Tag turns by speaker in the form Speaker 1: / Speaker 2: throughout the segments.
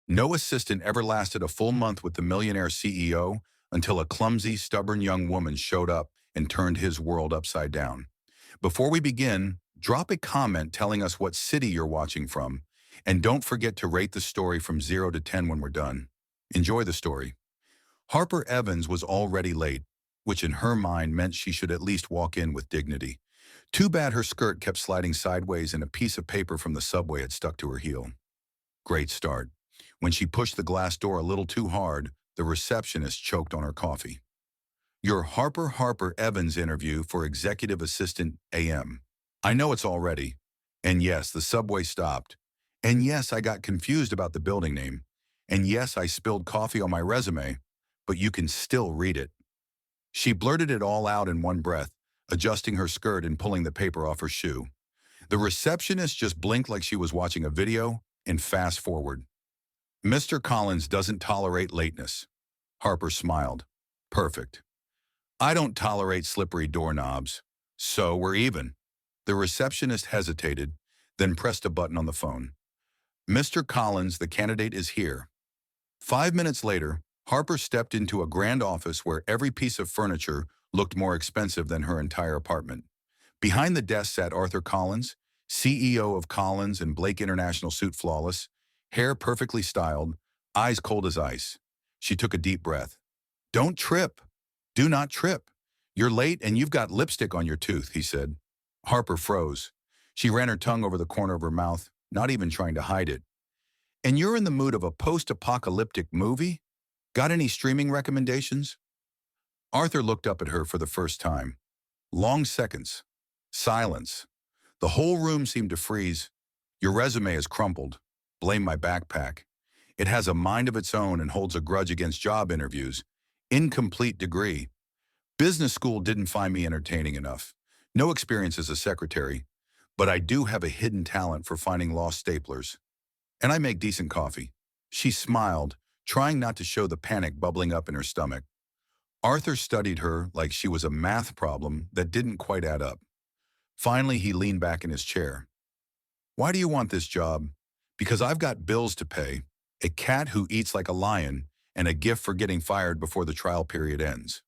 Speaker 1: No assistant ever lasted a full month with the millionaire CEO until a clumsy, stubborn young woman showed up and turned his world upside down. Before we begin, drop a comment telling us what city you're watching from, and don't forget to rate the story from 0 to 10 when we're done. Enjoy the story. Harper Evans was already late, which in her mind meant she should at least walk in with dignity. Too bad her skirt kept sliding sideways and a piece of paper from the subway had stuck to her heel. Great start. When she pushed the glass door a little too hard, the receptionist choked on her coffee. Your Harper Evans interview for Executive Assistant AM. I know it's all ready. And yes, the subway stopped. And yes, I got confused about the building name. And yes, I spilled coffee on my resume, but you can still read it. She blurted it all out in one breath, adjusting her skirt and pulling the paper off her shoe. The receptionist just blinked like she was watching a video and fast forward. Mr. Collins doesn't tolerate lateness. Harper smiled. Perfect. I don't tolerate slippery doorknobs. So we're even. The receptionist hesitated, then pressed a button on the phone. Mr. Collins, the candidate is here. 5 minutes later, Harper stepped into a grand office where every piece of furniture looked more expensive than her entire apartment. Behind the desk sat Arthur Collins, CEO of Collins and Blake International Suit Flawless, hair perfectly styled, eyes cold as ice. She took a deep breath. Don't trip. Do not trip. You're late and you've got lipstick on your tooth, he said. Harper froze. She ran her tongue over the corner of her mouth, not even trying to hide it. And you're in the mood of a post-apocalyptic movie? Got any streaming recommendations? Arthur looked up at her for the first time. Long seconds. Silence. The whole room seemed to freeze. Your resume is crumpled. Blame my backpack. It has a mind of its own and holds a grudge against job interviews. Incomplete degree. Business school didn't find me entertaining enough. No experience as a secretary, but I do have a hidden talent for finding lost staplers. And I make decent coffee. She smiled, trying not to show the panic bubbling up in her stomach. Arthur studied her like she was a math problem that didn't quite add up. Finally, he leaned back in his chair. Why do you want this job? Because I've got bills to pay, a cat who eats like a lion, and a gift for getting fired before the trial period ends.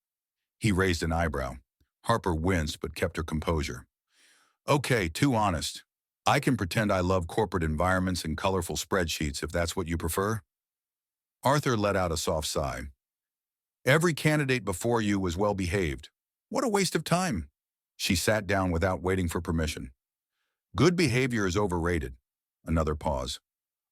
Speaker 1: He raised an eyebrow. Harper winced but kept her composure. Okay, too honest. I can pretend I love corporate environments and colorful spreadsheets if that's what you prefer. Arthur let out a soft sigh. Every candidate before you was well behaved. What a waste of time. She sat down without waiting for permission. Good behavior is overrated. Another pause.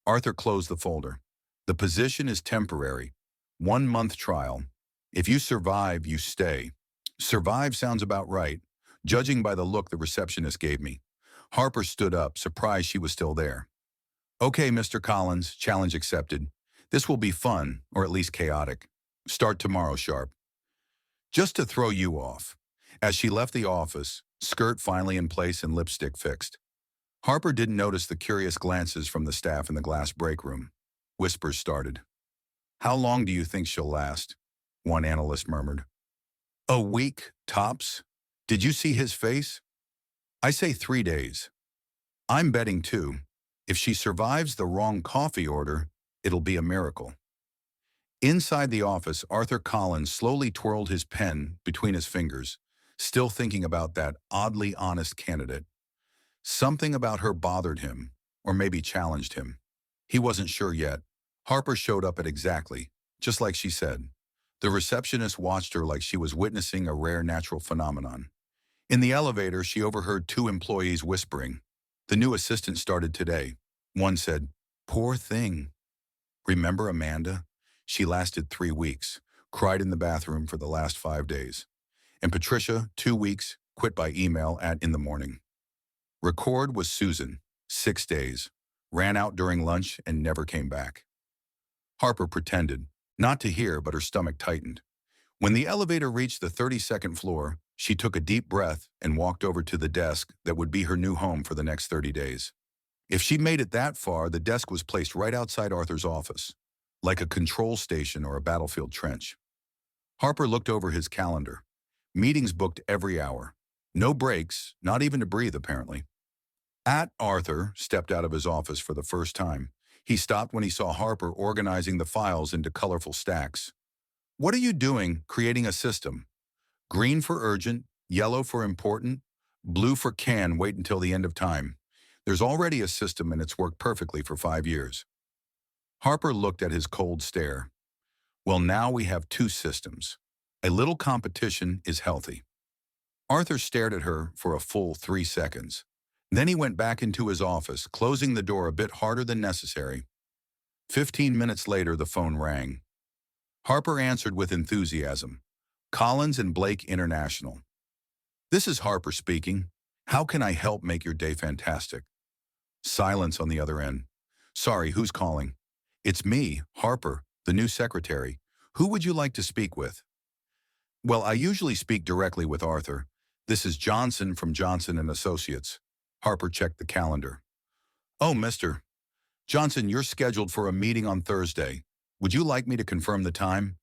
Speaker 1: Arthur closed the folder. The position is temporary. 1 month trial. If you survive, you stay. Survive sounds about right, judging by the look the receptionist gave me. Harper stood up, surprised she was still there. Okay, Mr. Collins, challenge accepted. This will be fun, or at least chaotic. Start tomorrow sharp. Just to throw you off. As she left the office, skirt finally in place and lipstick fixed. Harper didn't notice the curious glances from the staff in the glass break room. Whispers started. How long do you think she'll last? One analyst murmured. A week, tops. Did you see his face? I say 3 days. I'm betting 2. If she survives the wrong coffee order, it'll be a miracle. Inside the office, Arthur Collins slowly twirled his pen between his fingers, still thinking about that oddly honest candidate. Something about her bothered him, or maybe challenged him. He wasn't sure yet. Harper showed up at exactly, just like she said. The receptionist watched her like she was witnessing a rare natural phenomenon. In the elevator, she overheard 2 employees whispering. The new assistant started today. One said, "Poor thing. Remember Amanda? She lasted 3 weeks, cried in the bathroom for the last 5 days. And Patricia, 2 weeks, quit by email at in the morning." Record was Susan, 6 days, ran out during lunch and never came back. Harper pretended, not to hear, but her stomach tightened. When the elevator reached the 32nd floor, she took a deep breath and walked over to the desk that would be her new home for the next 30 days. If she made it that far, the desk was placed right outside Arthur's office, like a control station or a battlefield trench. Harper looked over his calendar. Meetings booked every hour. No breaks, not even to breathe, apparently. Arthur stepped out of his office for the first time. He stopped when he saw Harper organizing the files into colorful stacks. What are you doing creating a system? Green for urgent, yellow for important, blue for can wait until the end of time. There's already a system and it's worked perfectly for 5 years. Harper looked at his cold stare. Well, now we have two systems. A little competition is healthy. Arthur stared at her for a full 3 seconds. Then he went back into his office, closing the door a bit harder than necessary. 15 minutes later, the phone rang. Harper answered with enthusiasm. Collins and Blake International. This is Harper speaking. How can I help make your day fantastic? Silence on the other end. Sorry, who's calling? It's me, Harper, the new secretary. Who would you like to speak with? Well, I usually speak directly with Arthur. This is Johnson from Johnson and Associates. Harper checked the calendar. Oh, Mr. Johnson, you're scheduled for a meeting on Thursday. Would you like me to confirm the time?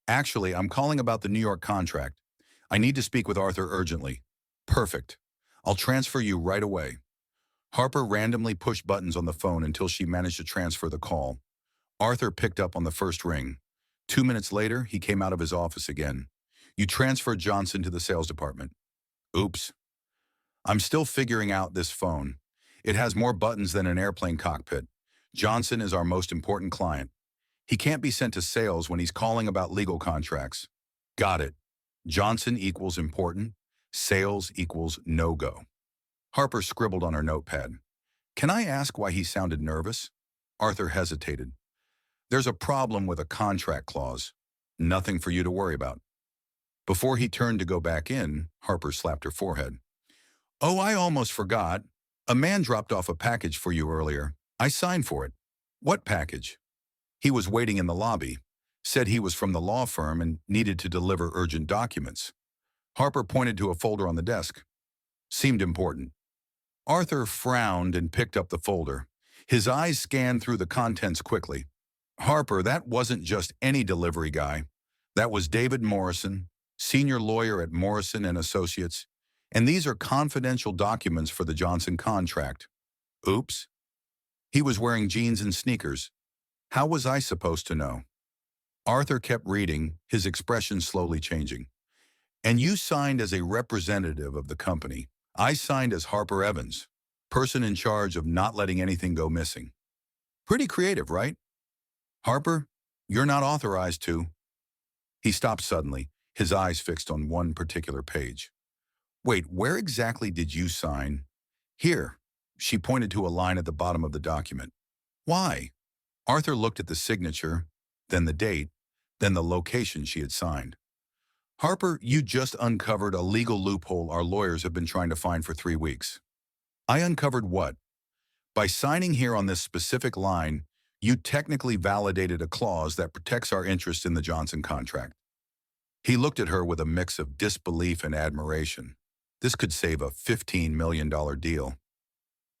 Speaker 1: Actually, I'm calling about the New York contract. I need to speak with Arthur urgently. Perfect. I'll transfer you right away. Harper randomly pushed buttons on the phone until she managed to transfer the call. Arthur picked up on the first ring. 2 minutes later, he came out of his office again. You transferred Johnson to the sales department. Oops. I'm still figuring out this phone. It has more buttons than an airplane cockpit. Johnson is our most important client. He can't be sent to sales when he's calling about legal contracts. Got it. Johnson equals important. Sales equals no-go. Harper scribbled on her notepad. Can I ask why he sounded nervous? Arthur hesitated. There's a problem with a contract clause. Nothing for you to worry about. Before he turned to go back in, Harper slapped her forehead. Oh, I almost forgot. A man dropped off a package for you earlier. I signed for it. What package? He was waiting in the lobby. Said he was from the law firm and needed to deliver urgent documents. Harper pointed to a folder on the desk. Seemed important. Arthur frowned and picked up the folder. His eyes scanned through the contents quickly. Harper, that wasn't just any delivery guy. That was David Morrison, senior lawyer at Morrison and Associates, and these are confidential documents for the Johnson contract. Oops. He was wearing jeans and sneakers. How was I supposed to know? Arthur kept reading, his expression slowly changing. And you signed as a representative of the company. I signed as Harper Evans, person in charge of not letting anything go missing. Pretty creative, right? Harper, you're not authorized to. He stopped suddenly, his eyes fixed on one particular page. Wait, where exactly did you sign? Here. She pointed to a line at the bottom of the document. Why? Arthur looked at the signature, then the date, then the location she had signed. Harper, you just uncovered a legal loophole our lawyers have been trying to find for 3 weeks. I uncovered what? By signing here on this specific line, you technically validated a clause that protects our interest in the Johnson contract. He looked at her with a mix of disbelief and admiration. This could save a $15 million deal.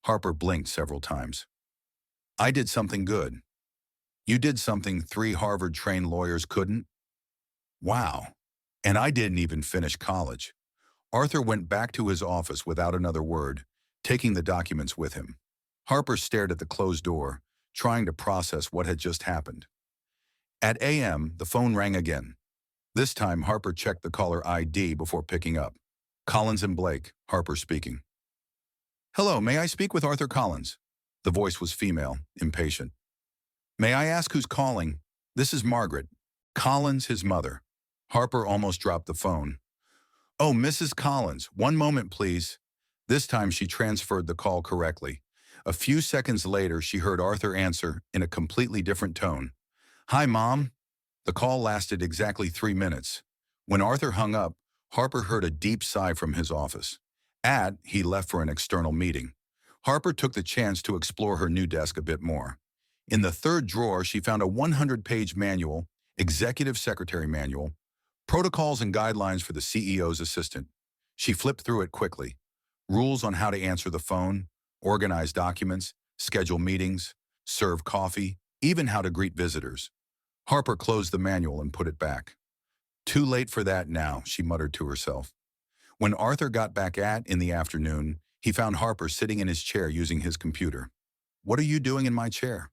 Speaker 1: Harper blinked several times. I did something good. You did something 3 Harvard-trained lawyers couldn't? Wow. And I didn't even finish college. Arthur went back to his office without another word, taking the documents with him. Harper stared at the closed door, trying to process what had just happened. At AM, the phone rang again. This time, Harper checked the caller ID before picking up. Collins and Blake, Harper speaking. Hello, may I speak with Arthur Collins? The voice was female, impatient. May I ask who's calling? This is Margaret. Collins, his mother. Harper almost dropped the phone. Oh, Mrs. Collins, one moment, please. This time she transferred the call correctly. A few seconds later, she heard Arthur answer in a completely different tone. Hi, Mom. The call lasted exactly 3 minutes. When Arthur hung up, Harper heard a deep sigh from his office. He left for an external meeting. Harper took the chance to explore her new desk a bit more. In the third drawer, she found a 100-page manual, executive secretary manual, protocols and guidelines for the CEO's assistant. She flipped through it quickly. Rules on how to answer the phone, organize documents, schedule meetings, serve coffee, even how to greet visitors. Harper closed the manual and put it back. Too late for that now, she muttered to herself. When Arthur got back in the afternoon, he found Harper sitting in his chair using his computer. What are you doing in my chair?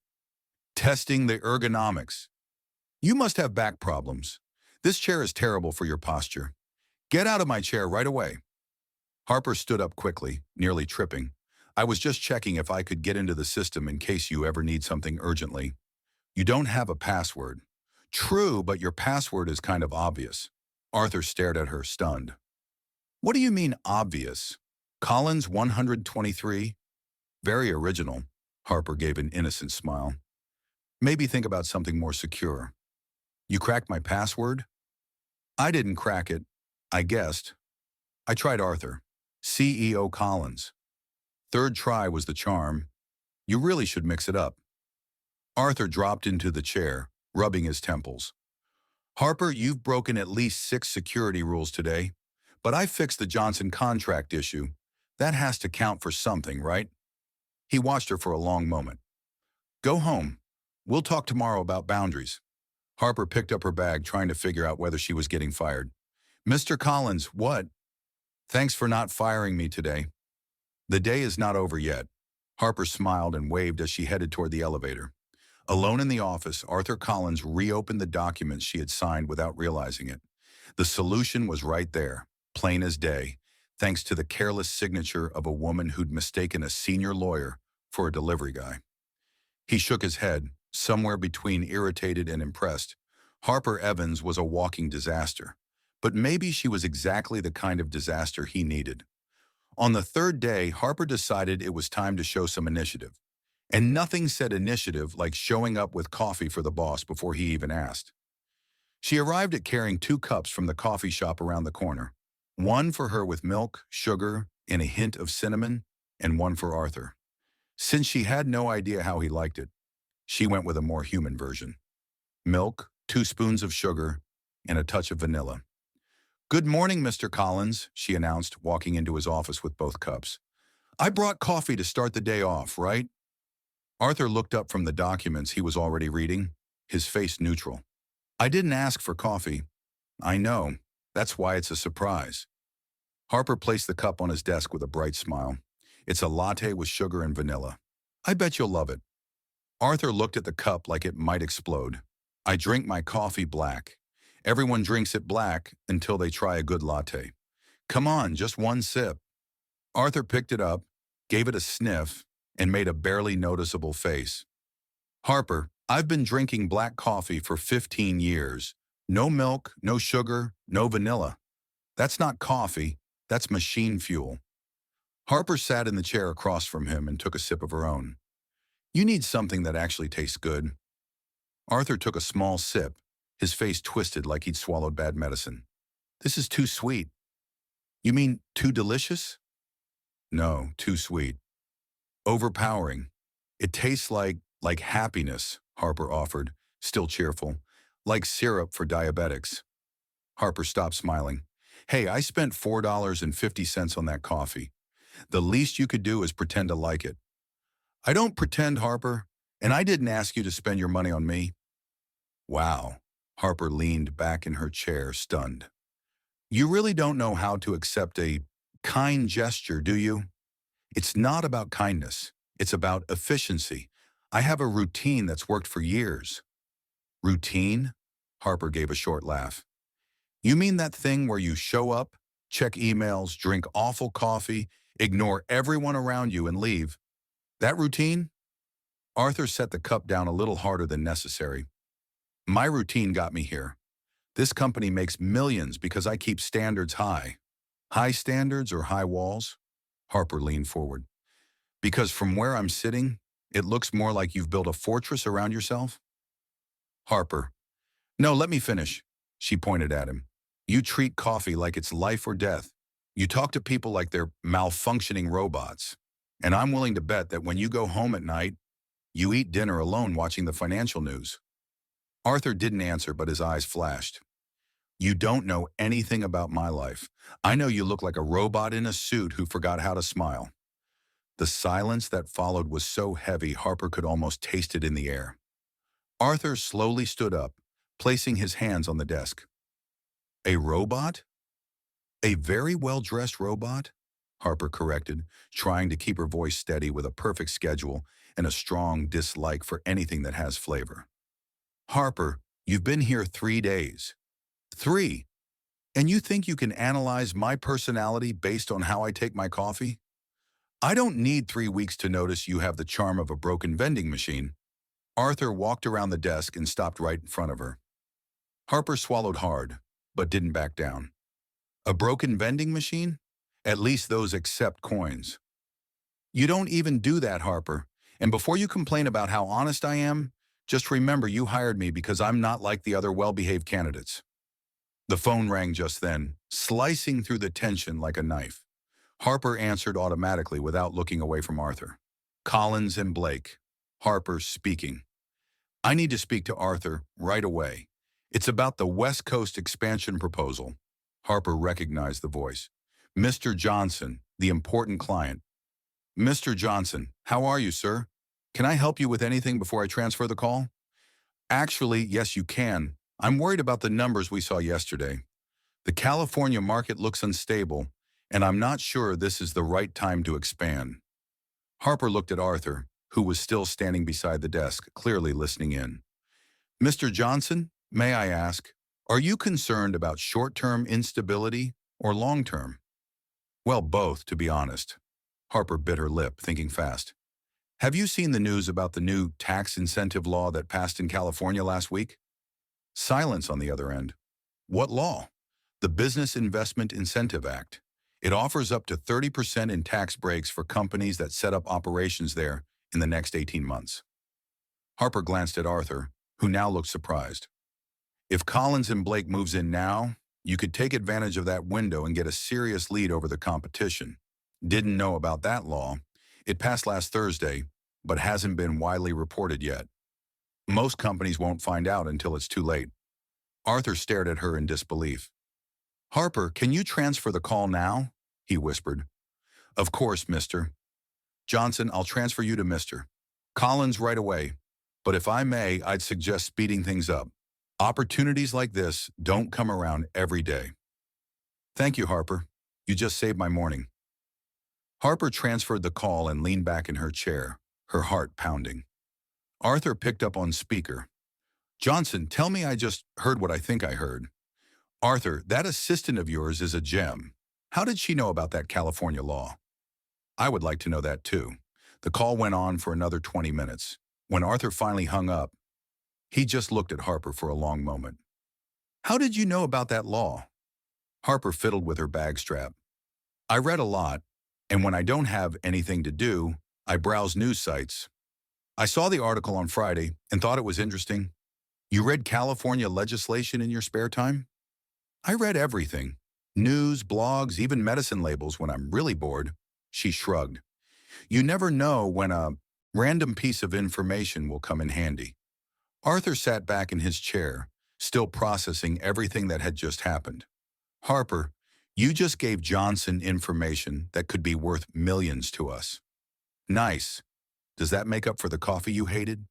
Speaker 1: Testing the ergonomics. You must have back problems. This chair is terrible for your posture. Get out of my chair right away. Harper stood up quickly, nearly tripping. I was just checking if I could get into the system in case you ever need something urgently. You don't have a password. True, but your password is kind of obvious. Arthur stared at her, stunned. What do you mean, obvious? Collins 123? Very original. Harper gave an innocent smile. Maybe think about something more secure. You cracked my password? I didn't crack it. I guessed. I tried Arthur. CEO Collins. Third try was the charm. You really should mix it up. Arthur dropped into the chair, rubbing his temples. Harper, you've broken at least 6 security rules today, but I fixed the Johnson contract issue. That has to count for something, right? He watched her for a long moment. Go home. We'll talk tomorrow about boundaries. Harper picked up her bag, trying to figure out whether she was getting fired. Mr. Collins, what? Thanks for not firing me today. The day is not over yet. Harper smiled and waved as she headed toward the elevator. Alone in the office, Arthur Collins reopened the documents she had signed without realizing it. The solution was right there, plain as day, thanks to the careless signature of a woman who'd mistaken a senior lawyer for a delivery guy. He shook his head, somewhere between irritated and impressed. Harper Evans was a walking disaster, but maybe she was exactly the kind of disaster he needed. On the third day, Harper decided it was time to show some initiative. And nothing said initiative like showing up with coffee for the boss before he even asked. She arrived at carrying 2 cups from the coffee shop around the corner. One for her with milk, sugar, and a hint of cinnamon, and one for Arthur. Since she had no idea how he liked it, she went with a more human version. Milk, 2 spoons of sugar, and a touch of vanilla. Good morning, Mr. Collins, she announced, walking into his office with both cups. I brought coffee to start the day off, right? Arthur looked up from the documents he was already reading, his face neutral. I didn't ask for coffee. I know. That's why it's a surprise. Harper placed the cup on his desk with a bright smile. It's a latte with sugar and vanilla. I bet you'll love it. Arthur looked at the cup like it might explode. I drink my coffee black. Everyone drinks it black until they try a good latte. Come on, just one sip. Arthur picked it up, gave it a sniff, and made a barely noticeable face. Harper, I've been drinking black coffee for 15 years. No milk, no sugar, no vanilla. That's not coffee, that's machine fuel. Harper sat in the chair across from him and took a sip of her own. You need something that actually tastes good. Arthur took a small sip, his face twisted like he'd swallowed bad medicine. This is too sweet. You mean too delicious? No, too sweet. Overpowering. It tastes like happiness, Harper offered, still cheerful. Like syrup for diabetics. Harper stopped smiling. Hey, I spent $4.50 on that coffee. The least you could do is pretend to like it. I don't pretend, Harper, and I didn't ask you to spend your money on me. Wow. Harper leaned back in her chair, stunned. You really don't know how to accept a kind gesture, do you? It's not about kindness. It's about efficiency. I have a routine that's worked for years. Routine? Harper gave a short laugh. You mean that thing where you show up, check emails, drink awful coffee, ignore everyone around you and leave? That routine? Arthur set the cup down a little harder than necessary. My routine got me here. This company makes millions because I keep standards high. High standards or high walls? Harper leaned forward. Because from where I'm sitting, it looks more like you've built a fortress around yourself? Harper. No, let me finish. She pointed at him. You treat coffee like it's life or death. You talk to people like they're malfunctioning robots. And I'm willing to bet that when you go home at night, you eat dinner alone watching the financial news. Arthur didn't answer, but his eyes flashed. You don't know anything about my life. I know you look like a robot in a suit who forgot how to smile. The silence that followed was so heavy Harper could almost taste it in the air. Arthur slowly stood up, placing his hands on the desk. A robot? A very well-dressed robot? Harper corrected, trying to keep her voice steady with a perfect schedule. and a strong dislike for anything that has flavor. Harper, you've been here 3 days. 3. And you think you can analyze my personality based on how I take my coffee? I don't need 3 weeks to notice you have the charm of a broken vending machine. Arthur walked around the desk and stopped right in front of her. Harper swallowed hard, but didn't back down. A broken vending machine? At least those accept coins. You don't even do that, Harper. And before you complain about how honest I am, just remember you hired me because I'm not like the other well-behaved candidates. The phone rang just then, slicing through the tension like a knife. Harper answered automatically without looking away from Arthur. Collins and Blake. Harper speaking. I need to speak to Arthur right away. It's about the West Coast expansion proposal. Harper recognized the voice. Mr. Johnson, the important client. Mr. Johnson, how are you, sir? Can I help you with anything before I transfer the call? Actually, yes, you can. I'm worried about the numbers we saw yesterday. The California market looks unstable, and I'm not sure this is the right time to expand. Harper looked at Arthur, who was still standing beside the desk, clearly listening in. Mr. Johnson, may I ask, are you concerned about short-term instability or long-term? Well, both, to be honest. Harper bit her lip, thinking fast. Have you seen the news about the new tax incentive law that passed in California last week? Silence on the other end. What law? The Business Investment Incentive Act. It offers up to 30% in tax breaks for companies that set up operations there in the next 18 months. Harper glanced at Arthur, who now looked surprised. If Collins and Blake moves in now, you could take advantage of that window and get a serious lead over the competition. Didn't know about that law. It passed last Thursday, but hasn't been widely reported yet. Most companies won't find out until it's too late. Arthur stared at her in disbelief. Harper, can you transfer the call now? He whispered. Of course, mister. Johnson, I'll transfer you to Mr. Collins right away. But if I may, I'd suggest speeding things up. Opportunities like this don't come around every day. Thank you, Harper. You just saved my morning. Harper transferred the call and leaned back in her chair, her heart pounding. Arthur picked up on speaker. Johnson, tell me I just heard what I think I heard. Arthur, that assistant of yours is a gem. How did she know about that California law? I would like to know that too. The call went on for another 20 minutes. When Arthur finally hung up, he just looked at Harper for a long moment. How did you know about that law? Harper fiddled with her bag strap. I read a lot, and when I don't have anything to do, I browse news sites. I saw the article on Friday and thought it was interesting. You read California legislation in your spare time? I read everything. News, blogs, even medicine labels when I'm really bored. She shrugged. You never know when a random piece of information will come in handy. Arthur sat back in his chair, still processing everything that had just happened. Harper, you just gave Johnson information that could be worth millions to us. Nice. Does that make up for the coffee you hated?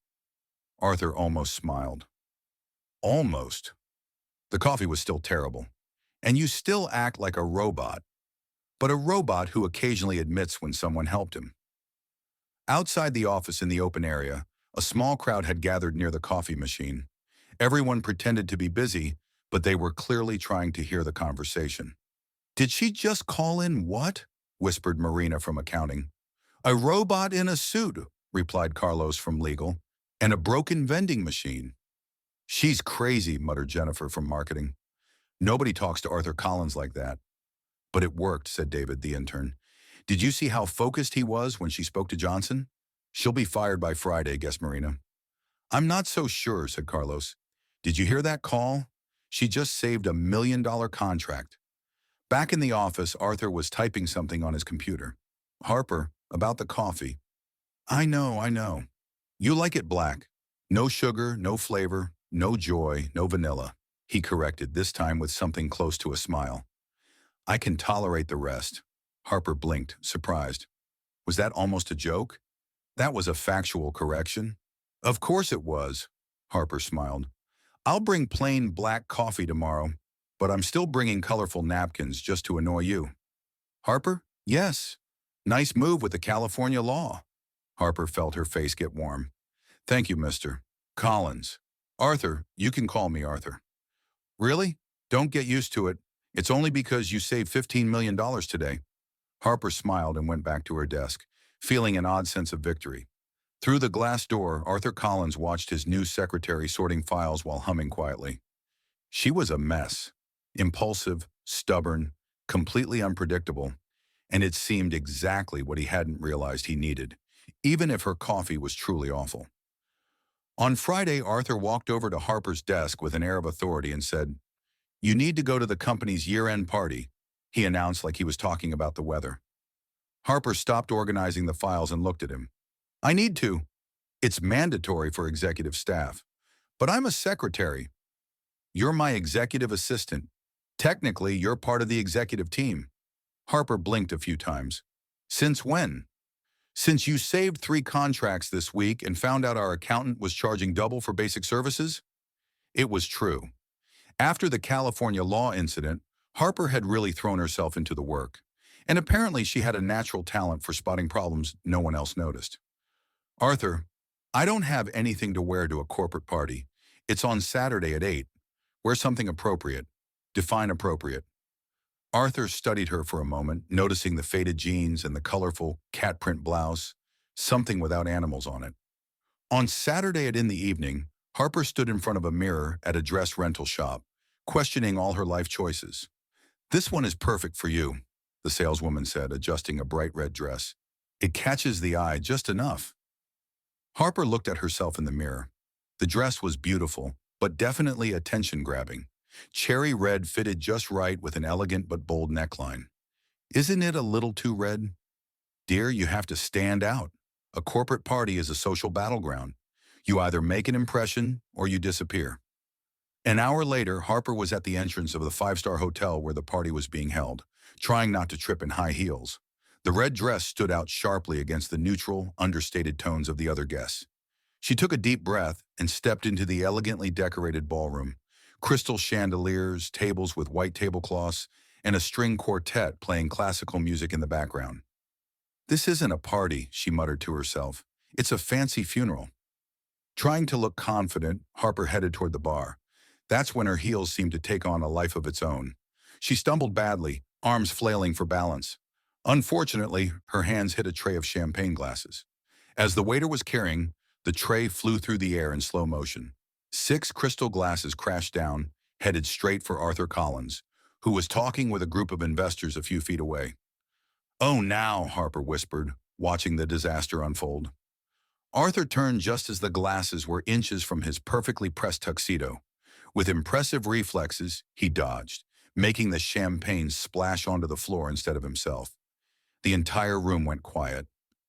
Speaker 1: Arthur almost smiled. Almost. The coffee was still terrible. And you still act like a robot. But a robot who occasionally admits when someone helped him. Outside the office in the open area, a small crowd had gathered near the coffee machine. Everyone pretended to be busy, but they were clearly trying to hear the conversation. Did she just call in what? Whispered Marina from accounting. A robot in a suit, replied Carlos from legal, and a broken vending machine. She's crazy, muttered Jennifer from marketing. Nobody talks to Arthur Collins like that. But it worked, said David, the intern. Did you see how focused he was when she spoke to Johnson? She'll be fired by Friday, guessed Marina. I'm not so sure, said Carlos. Did you hear that call? She just saved $1 million contract. Back in the office, Arthur was typing something on his computer. Harper, about the coffee. I know. You like it black. No sugar, no flavor, no joy, no vanilla. He corrected, this time with something close to a smile. I can tolerate the rest. Harper blinked, surprised. Was that almost a joke? That was a factual correction. Of course it was, Harper smiled. I'll bring plain black coffee tomorrow, but I'm still bringing colorful napkins just to annoy you. Harper? Yes. Nice move with the California law. Harper felt her face get warm. Thank you, Mr. Collins. Arthur, you can call me Arthur. Really? Don't get used to it. It's only because you saved $15 million today. Harper smiled and went back to her desk, feeling an odd sense of victory. Through the glass door, Arthur Collins watched his new secretary sorting files while humming quietly. She was a mess. Impulsive, stubborn, completely unpredictable, and it seemed exactly what he hadn't realized he needed, even if her coffee was truly awful. On Friday, Arthur walked over to Harper's desk with an air of authority and said, "You need to go to the company's year-end party," he announced like he was talking about the weather. Harper stopped organizing the files and looked at him. "I need to. It's mandatory for executive staff. But I'm a secretary. You're my executive assistant. Technically, you're part of the executive team." Harper blinked a few times. "Since when?" "Since you saved 3 contracts this week and found out our accountant was charging double for basic services?" It was true. After the California law incident, Harper had really thrown herself into the work. And apparently she had a natural talent for spotting problems no one else noticed. "Arthur, I don't have anything to wear to a corporate party. It's on Saturday at 8. Wear something appropriate. Define appropriate." Arthur studied her for a moment, noticing the faded jeans and the colorful cat print blouse, something without animals on it. On Saturday in the evening, Harper stood in front of a mirror at a dress rental shop, questioning all her life choices. "This one is perfect for you," the saleswoman said, adjusting a bright red dress. "It catches the eye just enough." Harper looked at herself in the mirror. The dress was beautiful, but definitely attention-grabbing. Cherry red fitted just right with an elegant but bold neckline. "Isn't it a little too red?" "Dear, you have to stand out. A corporate party is a social battleground. You either make an impression or you disappear." An hour later, Harper was at the entrance of the 5-star hotel where the party was being held, trying not to trip in high heels. The red dress stood out sharply against the neutral, understated tones of the other guests. She took a deep breath and stepped into the elegantly decorated ballroom. Crystal chandeliers, tables with white tablecloths, and a string quartet playing classical music in the background. "This isn't a party," she muttered to herself. "It's a fancy funeral." Trying to look confident, Harper headed toward the bar. That's when her heels seemed to take on a life of its own. She stumbled badly, arms flailing for balance. Unfortunately, her hands hit a tray of champagne glasses. As the waiter was carrying, the tray flew through the air in slow motion. 6 crystal glasses crashed down, headed straight for Arthur Collins, who was talking with a group of investors a few feet away. "Oh, now," Harper whispered, watching the disaster unfold. Arthur turned just as the glasses were inches from his perfectly pressed tuxedo. With impressive reflexes, he dodged, making the champagne splash onto the floor instead of himself. The entire room went quiet.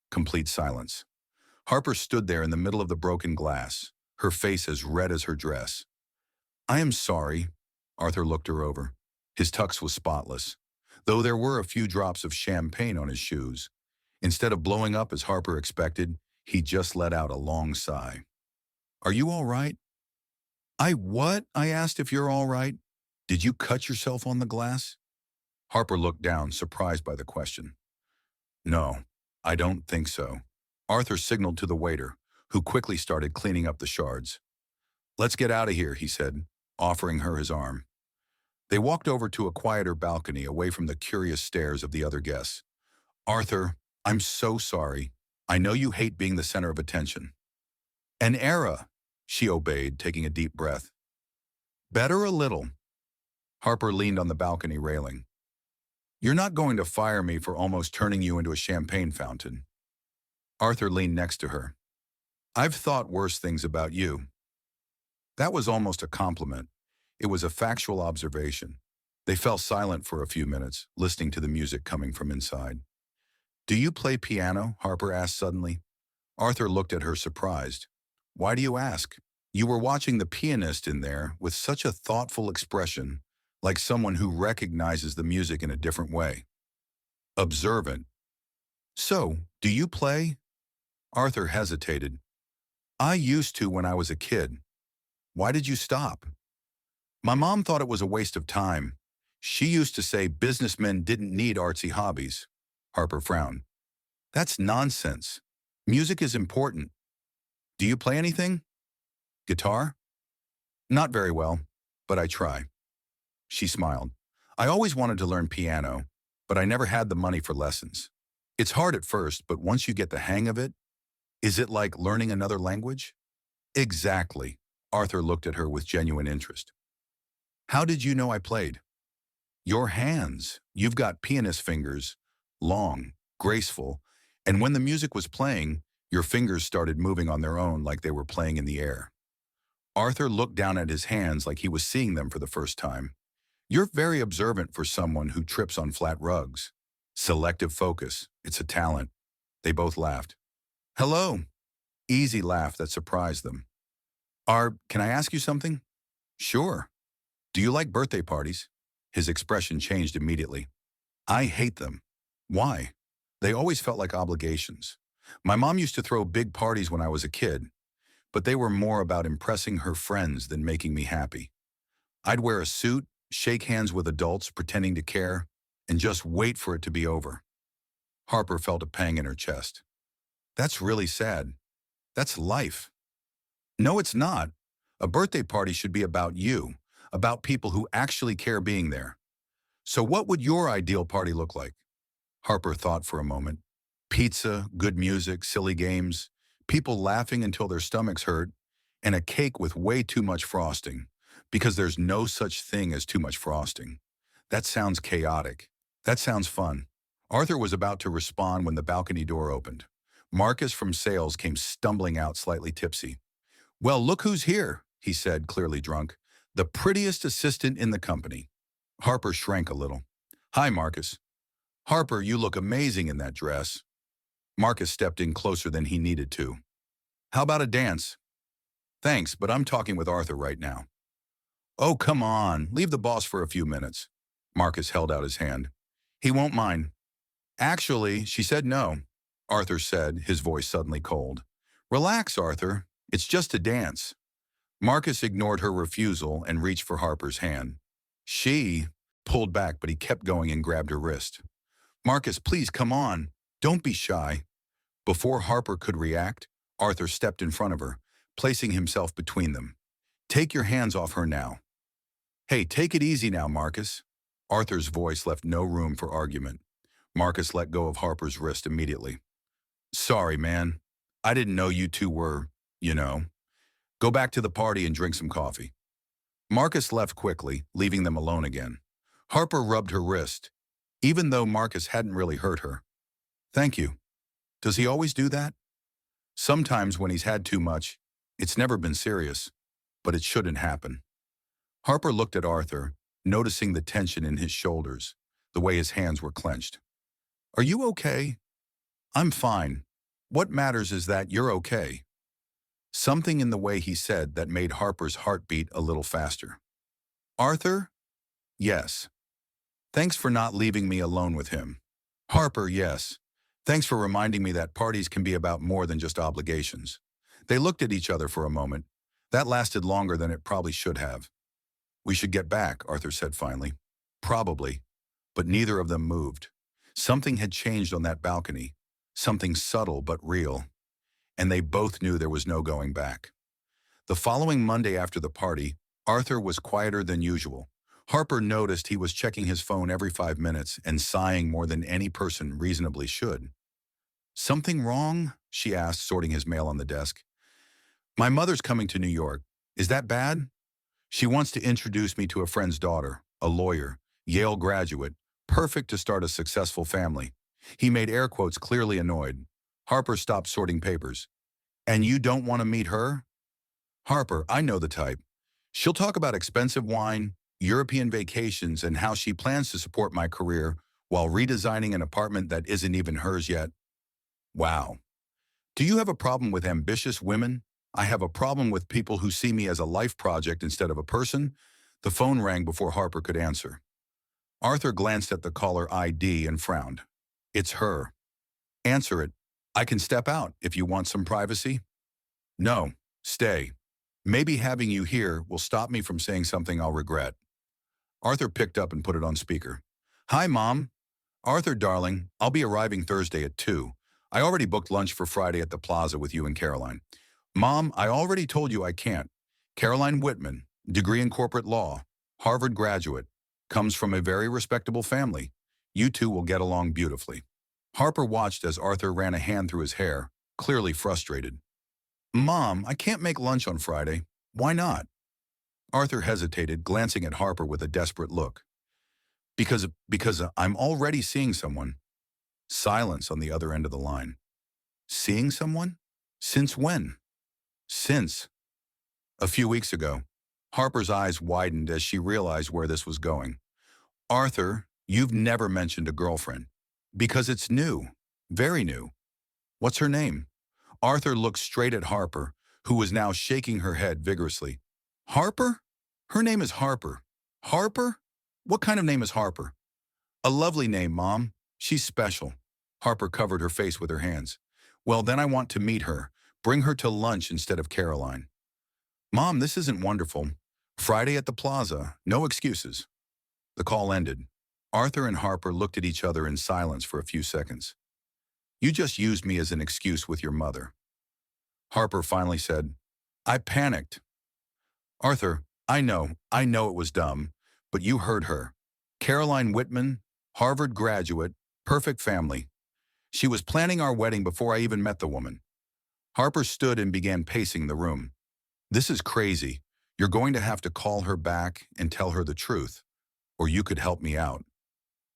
Speaker 1: Complete silence. Harper stood there in the middle of the broken glass, her face as red as her dress. "I am sorry." Arthur looked her over. His tux was spotless, though there were a few drops of champagne on his shoes. Instead of blowing up as Harper expected, he just let out a long sigh. "Are you all right?" "I what?" I asked, "if you're all right. Did you cut yourself on the glass?" Harper looked down, surprised by the question. "No, I don't think so." Arthur signaled to the waiter, who quickly started cleaning up the shards. "Let's get out of here," he said, offering her his arm. They walked over to a quieter balcony away from the curious stares of the other guests. "Arthur, I'm so sorry. I know you hate being the center of attention." "An era," she obeyed, taking a deep breath. "Better a little." Harper leaned on the balcony railing. "You're not going to fire me for almost turning you into a champagne fountain." Arthur leaned next to her. "I've thought worse things about you." That was almost a compliment. It was a factual observation. They fell silent for a few minutes, listening to the music coming from inside. "Do you play piano?" Harper asked suddenly. Arthur looked at her surprised. "Why do you ask?" "You were watching the pianist in there with such a thoughtful expression, like someone who recognizes the music in a different way." "Observant." "So, do you play?" Arthur hesitated. "I used to when I was a kid." "Why did you stop?" "My mom thought it was a waste of time. She used to say businessmen didn't need artsy hobbies." Harper frowned. "That's nonsense." Music is important. Do you play anything? Guitar? Not very well, but I try. She smiled. I always wanted to learn piano, but I never had the money for lessons. It's hard at first, but once you get the hang of it, is it like learning another language? Exactly. Arthur looked at her with genuine interest. How did you know I played? Your hands. You've got pianist fingers, long, graceful, and when the music was playing, your fingers started moving on their own like they were playing in the air. Arthur looked down at his hands like he was seeing them for the first time. You're very observant for someone who trips on flat rugs. Selective focus. It's a talent. They both laughed. Hello. Easy laugh that surprised them. Can I ask you something? Sure. Do you like birthday parties? His expression changed immediately. I hate them. Why? They always felt like obligations. My mom used to throw big parties when I was a kid, but they were more about impressing her friends than making me happy. I'd wear a suit, shake hands with adults pretending to care, and just wait for it to be over. Harper felt a pang in her chest. That's really sad. That's life. No, it's not. A birthday party should be about you, about people who actually care being there. So what would your ideal party look like? Harper thought for a moment. Pizza, good music, silly games, people laughing until their stomachs hurt, and a cake with way too much frosting, because there's no such thing as too much frosting. That sounds chaotic. That sounds fun. Arthur was about to respond when the balcony door opened. Marcus from sales came stumbling out slightly tipsy. Well, look who's here, he said, clearly drunk. The prettiest assistant in the company. Harper shrank a little. Hi, Marcus. Harper, you look amazing in that dress. Marcus stepped in closer than he needed to. How about a dance? Thanks, but I'm talking with Arthur right now. Oh, come on. Leave the boss for a few minutes. Marcus held out his hand. He won't mind. Actually, she said no, Arthur said, his voice suddenly cold. Relax, Arthur. It's just a dance. Marcus ignored her refusal and reached for Harper's hand. She pulled back, but he kept going and grabbed her wrist. Marcus, please come on. Don't be shy. Before Harper could react, Arthur stepped in front of her, placing himself between them. Take your hands off her now. Hey, take it easy now, Marcus. Arthur's voice left no room for argument. Marcus let go of Harper's wrist immediately. Sorry, man. I didn't know you two were, you know. Go back to the party and drink some coffee. Marcus left quickly, leaving them alone again. Harper rubbed her wrist, even though Marcus hadn't really hurt her. Thank you. Does he always do that? Sometimes when he's had too much, it's never been serious, but it shouldn't happen. Harper looked at Arthur, noticing the tension in his shoulders, the way his hands were clenched. Are you okay? I'm fine. What matters is that you're okay. Something in the way he said that made Harper's heart beat a little faster. Arthur? Yes. Thanks for not leaving me alone with him. Harper, yes. Thanks for reminding me that parties can be about more than just obligations. They looked at each other for a moment. That lasted longer than it probably should have. We should get back, Arthur said finally. Probably. But neither of them moved. Something had changed on that balcony. Something subtle but real. And they both knew there was no going back. The following Monday after the party, Arthur was quieter than usual. Harper noticed he was checking his phone every 5 minutes and sighing more than any person reasonably should. Something wrong? She asked, sorting his mail on the desk. My mother's coming to New York. Is that bad? She wants to introduce me to a friend's daughter, a lawyer, Yale graduate, perfect to start a successful family. He made air quotes, clearly annoyed. Harper stopped sorting papers. And you don't want to meet her? Harper, I know the type. She'll talk about expensive wine, European vacations, and how she plans to support my career while redesigning an apartment that isn't even hers yet. Wow. Do you have a problem with ambitious women? I have a problem with people who see me as a life project instead of a person. The phone rang before Harper could answer. Arthur glanced at the caller ID and frowned. It's her. Answer it. I can step out if you want some privacy. No, stay. Maybe having you here will stop me from saying something I'll regret. Arthur picked up and put it on speaker. Hi, Mom. Arthur, darling, I'll be arriving Thursday at 2. I already booked lunch for Friday at the plaza with you and Caroline. Mom, I already told you I can't. Caroline Whitman, degree in corporate law, Harvard graduate, comes from a very respectable family. You two will get along beautifully. Harper watched as Arthur ran a hand through his hair, clearly frustrated. Mom, I can't make lunch on Friday. Why not? Arthur hesitated, glancing at Harper with a desperate look. Because I'm already seeing someone. Silence on the other end of the line. Seeing someone? Since when? Since. A few weeks ago. Harper's eyes widened as she realized where this was going. Arthur, you've never mentioned a girlfriend. Because it's new. Very new. What's her name? Arthur looked straight at Harper, who was now shaking her head vigorously. Harper? Her name is Harper. Harper? What kind of name is Harper? A lovely name, Mom. She's special. Harper covered her face with her hands. Well, then I want to meet her. Bring her to lunch instead of Caroline. Mom, this isn't wonderful. Friday at the plaza. No excuses. The call ended. Arthur and Harper looked at each other in silence for a few seconds. You just used me as an excuse with your mother. Harper finally said, I panicked. Arthur, I know it was dumb, but you heard her. Caroline Whitman, Harvard graduate, perfect family. She was planning our wedding before I even met the woman. Harper stood and began pacing the room. This is crazy. You're going to have to call her back and tell her the truth, or you could help me out.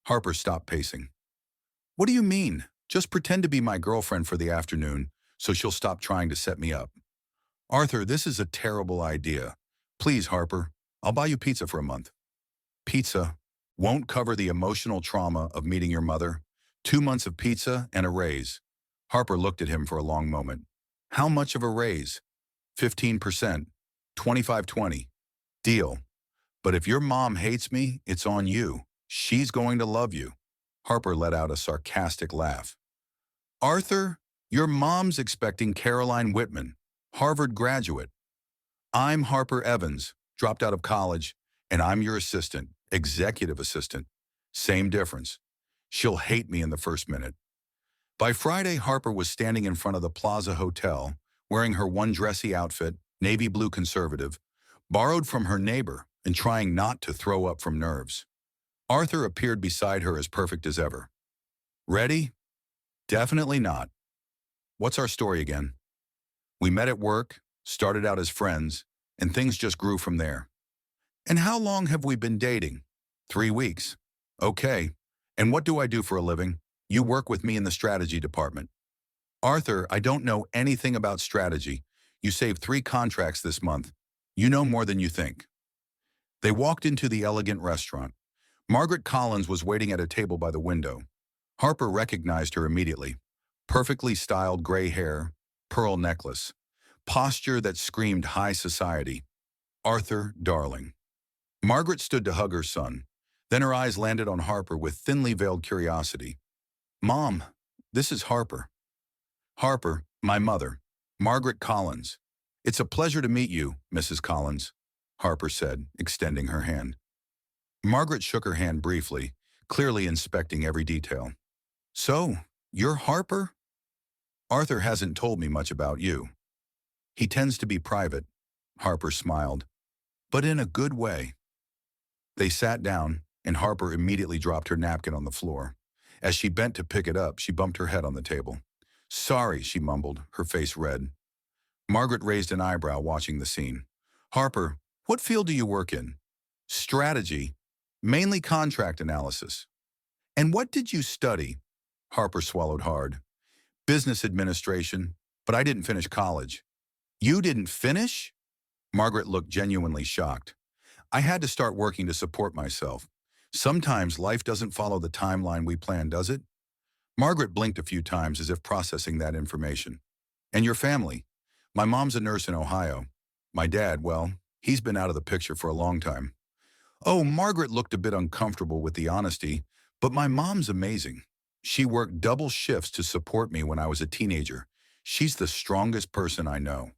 Speaker 1: Harper stopped pacing. What do you mean? Just pretend to be my girlfriend for the afternoon, so she'll stop trying to set me up. Arthur, this is a terrible idea. Please, Harper, I'll buy you pizza for a month. Pizza won't cover the emotional trauma of meeting your mother. 2 months of pizza and a raise. Harper looked at him for a long moment. How much of a raise? 15%, 25-20. Deal. But if your mom hates me, it's on you. She's going to love you. Harper let out a sarcastic laugh. Arthur, your mom's expecting Caroline Whitman, Harvard graduate. I'm Harper Evans, dropped out of college, and I'm your assistant, executive assistant. Same difference. She'll hate me in the first minute. By Friday, Harper was standing in front of the Plaza Hotel, wearing her one dressy outfit, navy blue conservative, borrowed from her neighbor, and trying not to throw up from nerves. Arthur appeared beside her as perfect as ever. Ready? Definitely not. What's our story again? We met at work, started out as friends, and things just grew from there. And how long have we been dating? 3 weeks. Okay. And what do I do for a living? You work with me in the strategy department. Arthur, I don't know anything about strategy. You saved 3 contracts this month. You know more than you think. They walked into the elegant restaurant. Margaret Collins was waiting at a table by the window. Harper recognized her immediately. Perfectly styled gray hair, pearl necklace, posture that screamed high society. Arthur, darling. Margaret stood to hug her son. Then her eyes landed on Harper with thinly veiled curiosity. Mom, this is Harper. Harper, my mother, Margaret Collins. It's a pleasure to meet you, Mrs. Collins, Harper said, extending her hand. Margaret shook her hand briefly, clearly inspecting every detail. So, you're Harper? Arthur hasn't told me much about you. He tends to be private, Harper smiled, but in a good way. They sat down, and Harper immediately dropped her napkin on the floor. As she bent to pick it up, she bumped her head on the table. Sorry, she mumbled, her face red. Margaret raised an eyebrow watching the scene. Harper, what field do you work in? Strategy, mainly contract analysis. And what did you study? Harper swallowed hard. Business administration, but I didn't finish college. You didn't finish? Margaret looked genuinely shocked. I had to start working to support myself. Sometimes life doesn't follow the timeline we plan, does it? Margaret blinked a few times as if processing that information. And your family? My mom's a nurse in Ohio. My dad, well, he's been out of the picture for a long time. Oh, Margaret looked a bit uncomfortable with the honesty, but my mom's amazing. She worked double shifts to support me when I was a teenager. She's the strongest person I know.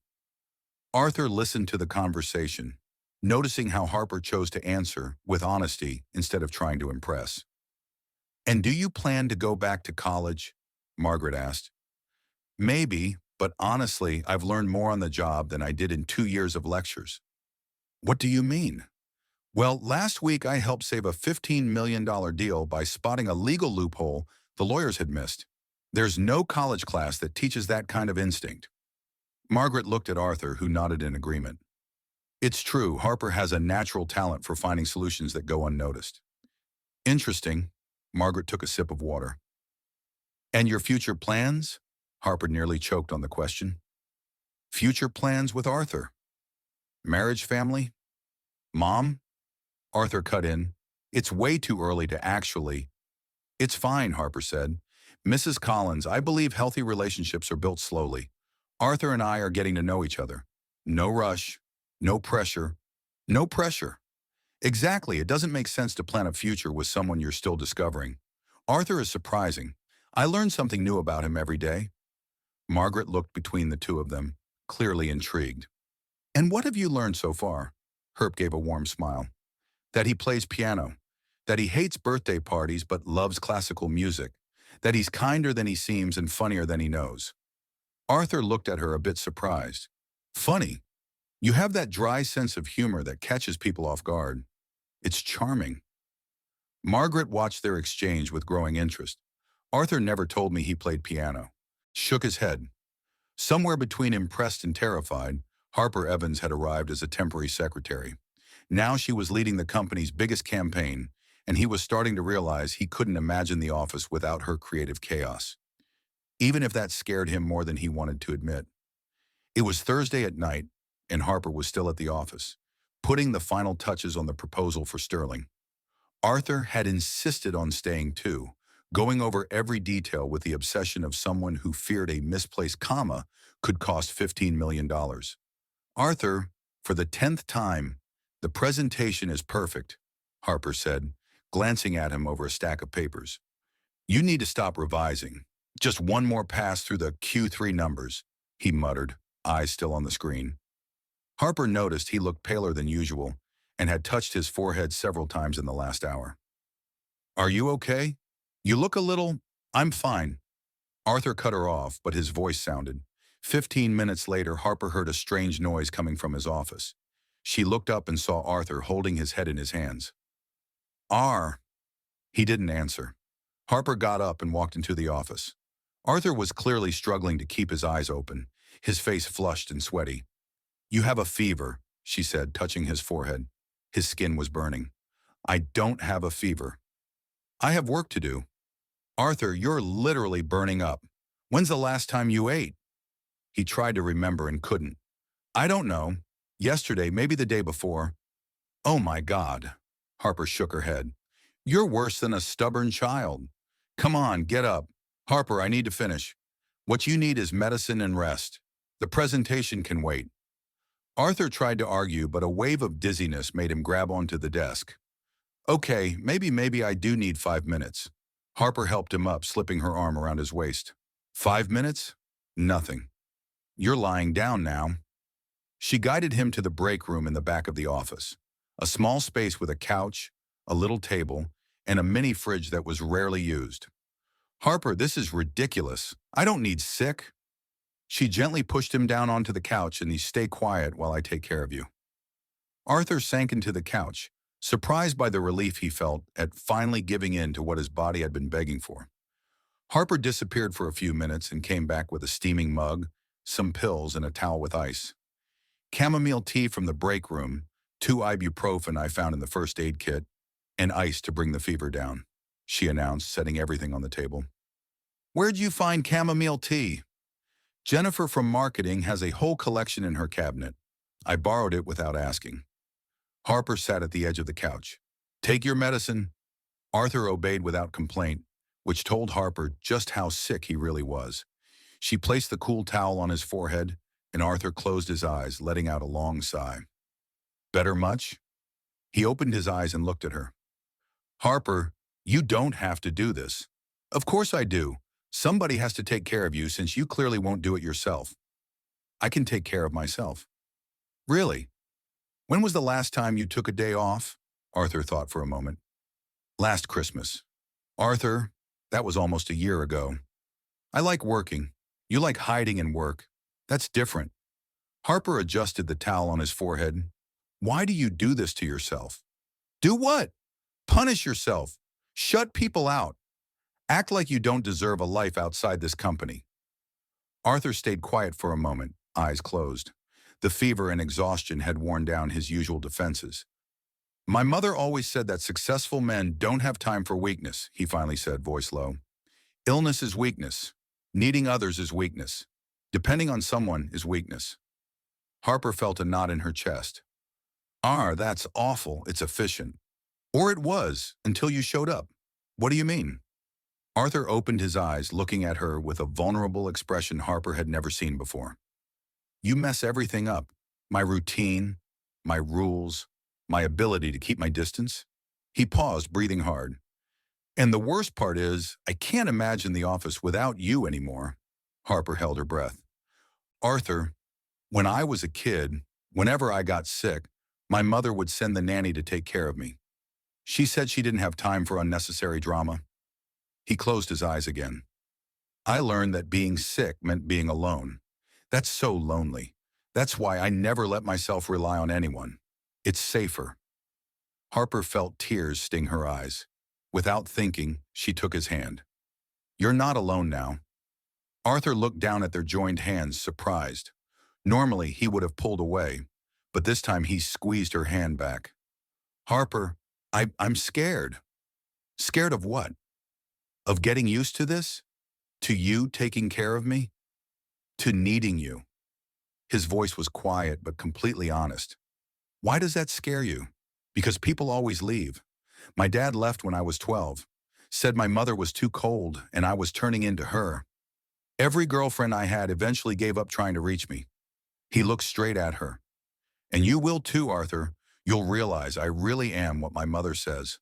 Speaker 1: Arthur listened to the conversation, noticing how Harper chose to answer with honesty instead of trying to impress. And do you plan to go back to college? Margaret asked. Maybe, but honestly, I've learned more on the job than I did in 2 years of lectures. What do you mean? Well, last week I helped save a $15 million deal by spotting a legal loophole the lawyers had missed. There's no college class that teaches that kind of instinct. Margaret looked at Arthur, who nodded in agreement. It's true, Harper has a natural talent for finding solutions that go unnoticed. Interesting. Margaret took a sip of water. And your future plans? Harper nearly choked on the question. Future plans with Arthur? Marriage, family? Mom? Arthur cut in. It's way too early to actually. It's fine, Harper said. Mrs. Collins, I believe healthy relationships are built slowly. Arthur and I are getting to know each other. No rush, no pressure, no pressure. Exactly, it doesn't make sense to plan a future with someone you're still discovering. Arthur is surprising. I learn something new about him every day. Margaret looked between the two of them, clearly intrigued. And what have you learned so far? Herb gave a warm smile. That he plays piano, that he hates birthday parties but loves classical music, that he's kinder than he seems and funnier than he knows. Arthur looked at her a bit surprised. Funny. You have that dry sense of humor that catches people off guard. It's charming. Margaret watched their exchange with growing interest. Arthur never told me he played piano. Shook his head. Somewhere between impressed and terrified, Harper Evans had arrived as a temporary secretary. Now she was leading the company's biggest campaign, and he was starting to realize he couldn't imagine the office without her creative chaos, even if that scared him more than he wanted to admit. It was Thursday at night, and Harper was still at the office, putting the final touches on the proposal for Sterling. Arthur had insisted on staying too, going over every detail with the obsession of someone who feared a misplaced comma could cost $15 million. Arthur, for the 10th time, the presentation is perfect, Harper said, glancing at him over a stack of papers. You need to stop revising. Just one more pass through the Q3 numbers, he muttered, eyes still on the screen. Harper noticed he looked paler than usual and had touched his forehead several times in the last hour. Are you okay? You look a little. I'm fine. Arthur cut her off, but his voice sounded. 15 minutes later, Harper heard a strange noise coming from his office. She looked up and saw Arthur holding his head in his hands. R. He didn't answer. Harper got up and walked into the office. Arthur was clearly struggling to keep his eyes open, his face flushed and sweaty. You have a fever, she said, touching his forehead. His skin was burning. I don't have a fever. I have work to do. Arthur, you're literally burning up. When's the last time you ate? He tried to remember and couldn't. I don't know. Yesterday, maybe the day before. Oh my God. Harper shook her head. You're worse than a stubborn child. Come on, get up. Harper, I need to finish. What you need is medicine and rest. The presentation can wait. Arthur tried to argue, but a wave of dizziness made him grab onto the desk. Okay, maybe I do need 5 minutes. Harper helped him up, slipping her arm around his waist. 5 minutes? Nothing. You're lying down now. She guided him to the break room in the back of the office, a small space with a couch, a little table, and a mini fridge that was rarely used. Harper, this is ridiculous. I don't need sick. She gently pushed him down onto the couch and he stay quiet while I take care of you. Arthur sank into the couch, surprised by the relief he felt at finally giving in to what his body had been begging for. Harper disappeared for a few minutes and came back with a steaming mug, some pills, and a towel with ice. Chamomile tea from the break room, 2 ibuprofen I found in the first aid kit, and ice to bring the fever down, she announced, setting everything on the table. Where'd you find chamomile tea? Jennifer from marketing has a whole collection in her cabinet. I borrowed it without asking. Harper sat at the edge of the couch. Take your medicine. Arthur obeyed without complaint, which told Harper just how sick he really was. She placed the cool towel on his forehead, and Arthur closed his eyes, letting out a long sigh. Better much? He opened his eyes and looked at her. Harper, you don't have to do this. Of course I do. Somebody has to take care of you since you clearly won't do it yourself. I can take care of myself. Really? When was the last time you took a day off? Arthur thought for a moment. Last Christmas. Arthur, that was almost a year ago. I like working. You like hiding in work. That's different. Harper adjusted the towel on his forehead. Why do you do this to yourself? Do what? Punish yourself. Shut people out. Act like you don't deserve a life outside this company. Arthur stayed quiet for a moment, eyes closed. The fever and exhaustion had worn down his usual defenses. My mother always said that successful men don't have time for weakness, he finally said, voice low. Illness is weakness. Needing others is weakness. Depending on someone is weakness. Harper felt a knot in her chest. That's awful. It's efficient. Or it was, until you showed up. What do you mean? Arthur opened his eyes, looking at her with a vulnerable expression Harper had never seen before. You mess everything up. My routine, my rules, my ability to keep my distance. He paused, breathing hard. And the worst part is, I can't imagine the office without you anymore. Harper held her breath. Arthur, when I was a kid, whenever I got sick, my mother would send the nanny to take care of me. She said she didn't have time for unnecessary drama. He closed his eyes again. I learned that being sick meant being alone. That's so lonely. That's why I never let myself rely on anyone. It's safer. Harper felt tears sting her eyes. Without thinking, she took his hand. You're not alone now. Arthur looked down at their joined hands, surprised. Normally, he would have pulled away, but this time he squeezed her hand back. Harper, I'm scared. Scared of what? Of getting used to this? To you taking care of me? To needing you? His voice was quiet but completely honest. Why does that scare you? Because people always leave. My dad left when I was 12. Said my mother was too cold and I was turning into her. Every girlfriend I had eventually gave up trying to reach me. He looked straight at her. And you will too, Arthur. You'll realize I really am what my mother says.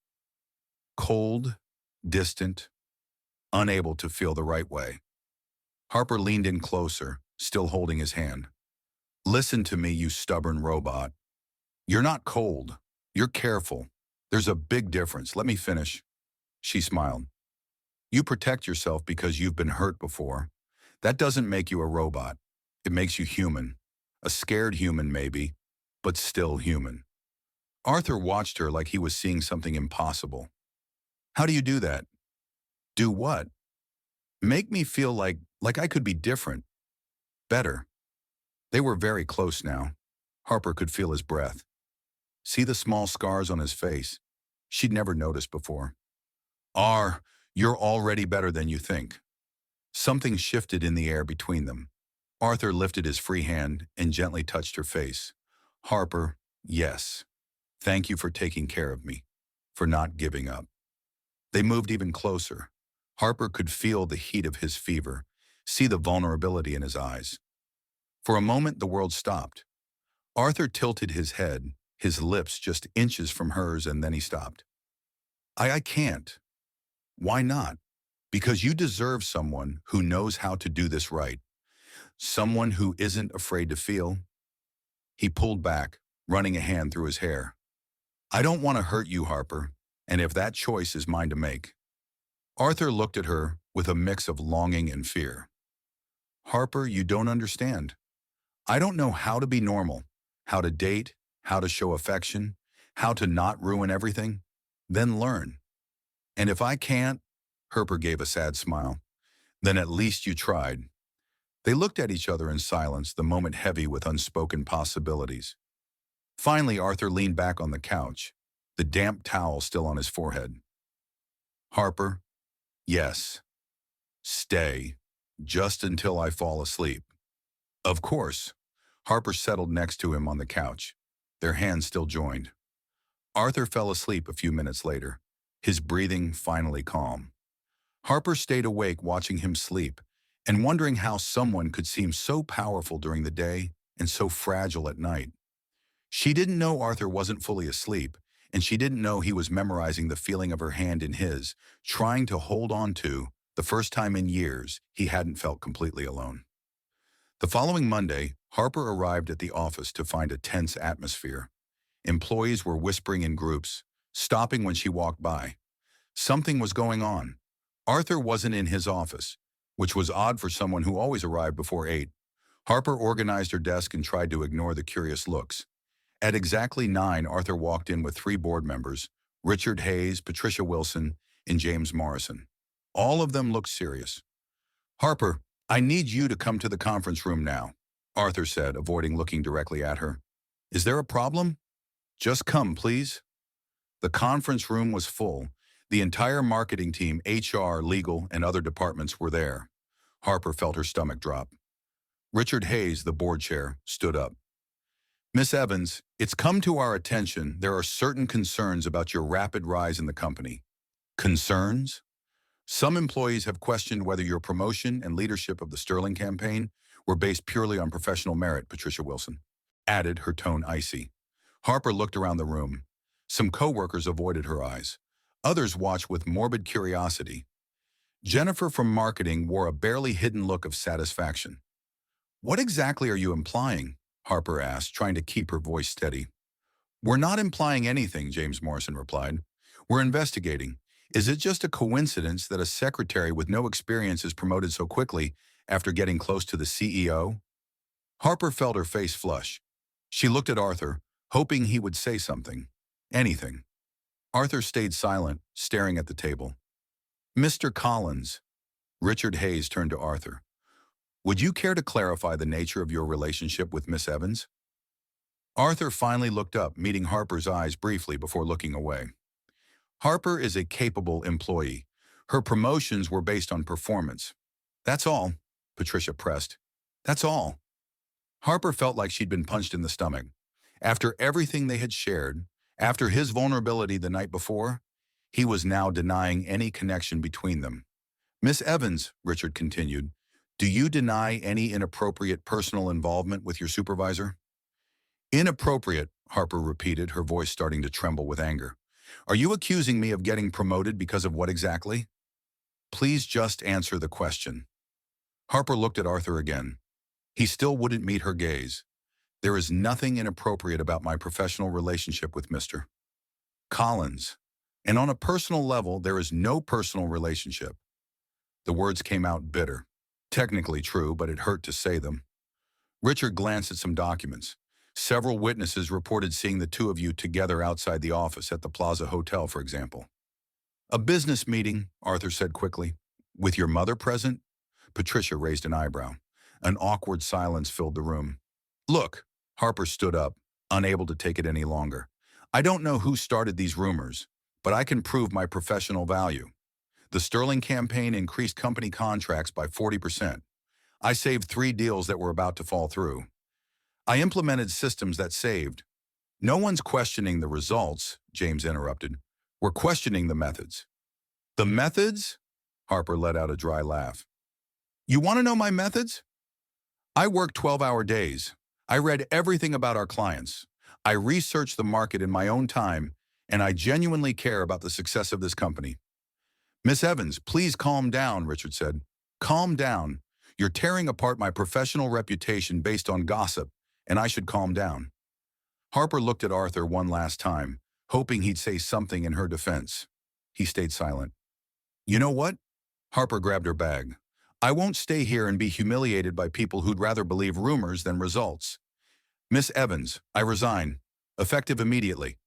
Speaker 1: Cold, distant, unable to feel the right way. Harper leaned in closer, still holding his hand. Listen to me, you stubborn robot. You're not cold. You're careful. There's a big difference. Let me finish. She smiled. You protect yourself because you've been hurt before. That doesn't make you a robot. It makes you human. A scared human, maybe, but still human. Arthur watched her like he was seeing something impossible. How do you do that? Do what? Make me feel like I could be different. Better. They were very close now. Harper could feel his breath. See the small scars on his face? She'd never noticed before. You're already better than you think. Something shifted in the air between them. Arthur lifted his free hand and gently touched her face. Harper, yes. Thank you for taking care of me, for not giving up. They moved even closer. Harper could feel the heat of his fever, see the vulnerability in his eyes. For a moment, the world stopped. Arthur tilted his head, his lips just inches from hers, and then he stopped. I can't. Why not? Because you deserve someone who knows how to do this right. Someone who isn't afraid to feel. He pulled back, running a hand through his hair. I don't want to hurt you, Harper, and if that choice is mine to make. Arthur looked at her with a mix of longing and fear. Harper, you don't understand. I don't know how to be normal, how to date, how to show affection, how to not ruin everything. Then learn. And if I can't, Harper gave a sad smile, then at least you tried. They looked at each other in silence, the moment heavy with unspoken possibilities. Finally, Arthur leaned back on the couch, the damp towel still on his forehead. Harper, yes. Stay, just until I fall asleep. Of course. Harper settled next to him on the couch, their hands still joined. Arthur fell asleep a few minutes later, his breathing finally calm. Harper stayed awake watching him sleep and wondering how someone could seem so powerful during the day and so fragile at night. She didn't know Arthur wasn't fully asleep, and she didn't know he was memorizing the feeling of her hand in his, trying to hold on to, the first time in years, he hadn't felt completely alone. The following Monday, Harper arrived at the office to find a tense atmosphere. Employees were whispering in groups, stopping when she walked by. Something was going on. Arthur wasn't in his office, which was odd for someone who always arrived before 8. Harper organized her desk and tried to ignore the curious looks. At exactly 9, Arthur walked in with 3 board members, Richard Hayes, Patricia Wilson, and James Morrison. All of them looked serious. "Harper, I need you to come to the conference room now," Arthur said, avoiding looking directly at her. "Is there a problem? Just come, please." The conference room was full. The entire marketing team, HR, legal, and other departments were there. Harper felt her stomach drop. Richard Hayes, the board chair, stood up. "Miss Evans, it's come to our attention there are certain concerns about your rapid rise in the company." "Concerns?" "Some employees have questioned whether your promotion and leadership of the Sterling campaign were based purely on professional merit," Patricia Wilson added, her tone icy. Harper looked around the room. Some co-workers avoided her eyes. Others watched with morbid curiosity. Jennifer from marketing wore a barely hidden look of satisfaction. "What exactly are you implying?" Harper asked, trying to keep her voice steady. "We're not implying anything," James Morrison replied. "We're investigating. Is it just a coincidence that a secretary with no experience is promoted so quickly after getting close to the CEO?" Harper felt her face flush. She looked at Arthur, hoping he would say something. Anything. Arthur stayed silent, staring at the table. "Mr. Collins," Richard Hayes turned to Arthur. "Would you care to clarify the nature of your relationship with Miss Evans?" Arthur finally looked up, meeting Harper's eyes briefly before looking away. "Harper is a capable employee. Her promotions were based on performance. That's all," Patricia pressed. "That's all." Harper felt like she'd been punched in the stomach. After everything they had shared, after his vulnerability the night before, he was now denying any connection between them. "Miss Evans," Richard continued, "do you deny any inappropriate personal involvement with your supervisor?" "Inappropriate," Harper repeated, her voice starting to tremble with anger. "Are you accusing me of getting promoted because of what exactly?" "Please just answer the question." Harper looked at Arthur again. He still wouldn't meet her gaze. "There is nothing inappropriate about my professional relationship with Mr. Collins. And on a personal level, there is no personal relationship." The words came out bitter. Technically true, but it hurt to say them. Richard glanced at some documents. Several witnesses reported seeing the two of you together outside the office at the Plaza Hotel, for example. "A business meeting," Arthur said quickly. "With your mother present?" Patricia raised an eyebrow. An awkward silence filled the room. "Look," Harper stood up, unable to take it any longer. "I don't know who started these rumors, but I can prove my professional value. The Sterling campaign increased company contracts by 40%. I saved 3 deals that were about to fall through. I implemented systems that saved." "No one's questioning the results," James interrupted. "We're questioning the methods." "The methods?" Harper let out a dry laugh. "You want to know my methods? I work 12-hour days. I read everything about our clients. I researched the market in my own time, and I genuinely care about the success of this company." "Miss Evans, please calm down," Richard said. "Calm down. You're tearing apart my professional reputation based on gossip, and I should calm down." Harper looked at Arthur one last time, hoping he'd say something in her defense. He stayed silent. "You know what?" Harper grabbed her bag. "I won't stay here and be humiliated by people who'd rather believe rumors than results. Miss Evans, I resign. Effective immediately."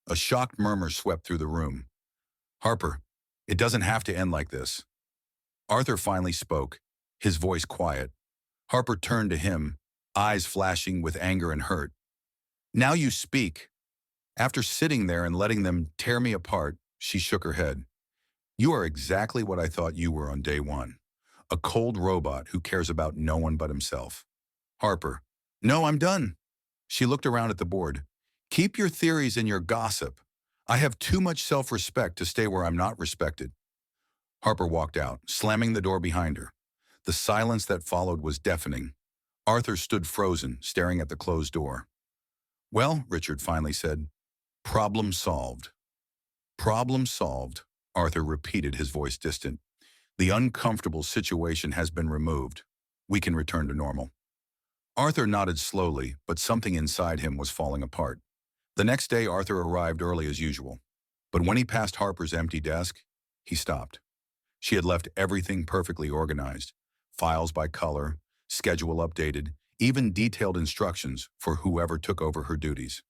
Speaker 1: A shocked murmur swept through the room. "Harper, it doesn't have to end like this." Arthur finally spoke, his voice quiet. Harper turned to him, eyes flashing with anger and hurt. "Now you speak." After sitting there and letting them tear me apart, she shook her head. "You are exactly what I thought you were on day one. A cold robot who cares about no one but himself." "Harper, no, I'm done." She looked around at the board. "Keep your theories and your gossip. I have too much self-respect to stay where I'm not respected." Harper walked out, slamming the door behind her. The silence that followed was deafening. Arthur stood frozen, staring at the closed door. "Well," Richard finally said, "problem solved." "Problem solved," Arthur repeated, his voice distant. "The uncomfortable situation has been removed. We can return to normal." Arthur nodded slowly, but something inside him was falling apart. The next day, Arthur arrived early as usual. But when he passed Harper's empty desk, he stopped. She had left everything perfectly organized. files by color, schedule updated, even detailed instructions for whoever took over her duties.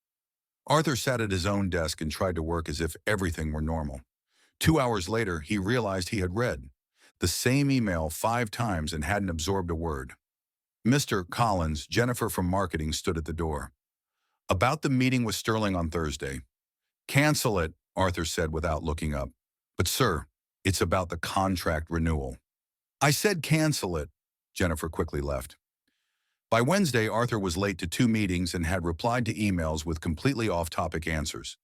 Speaker 1: Arthur sat at his own desk and tried to work as if everything were normal. 2 hours later, he realized he had read the same email 5 times and hadn't absorbed a word. Mr. Collins, Jennifer from marketing, stood at the door. About the meeting with Sterling on Thursday. Cancel it, Arthur said without looking up. But sir, it's about the contract renewal. I said cancel it. Jennifer quickly left. By Wednesday, Arthur was late to 2 meetings and had replied to emails with completely off-topic answers.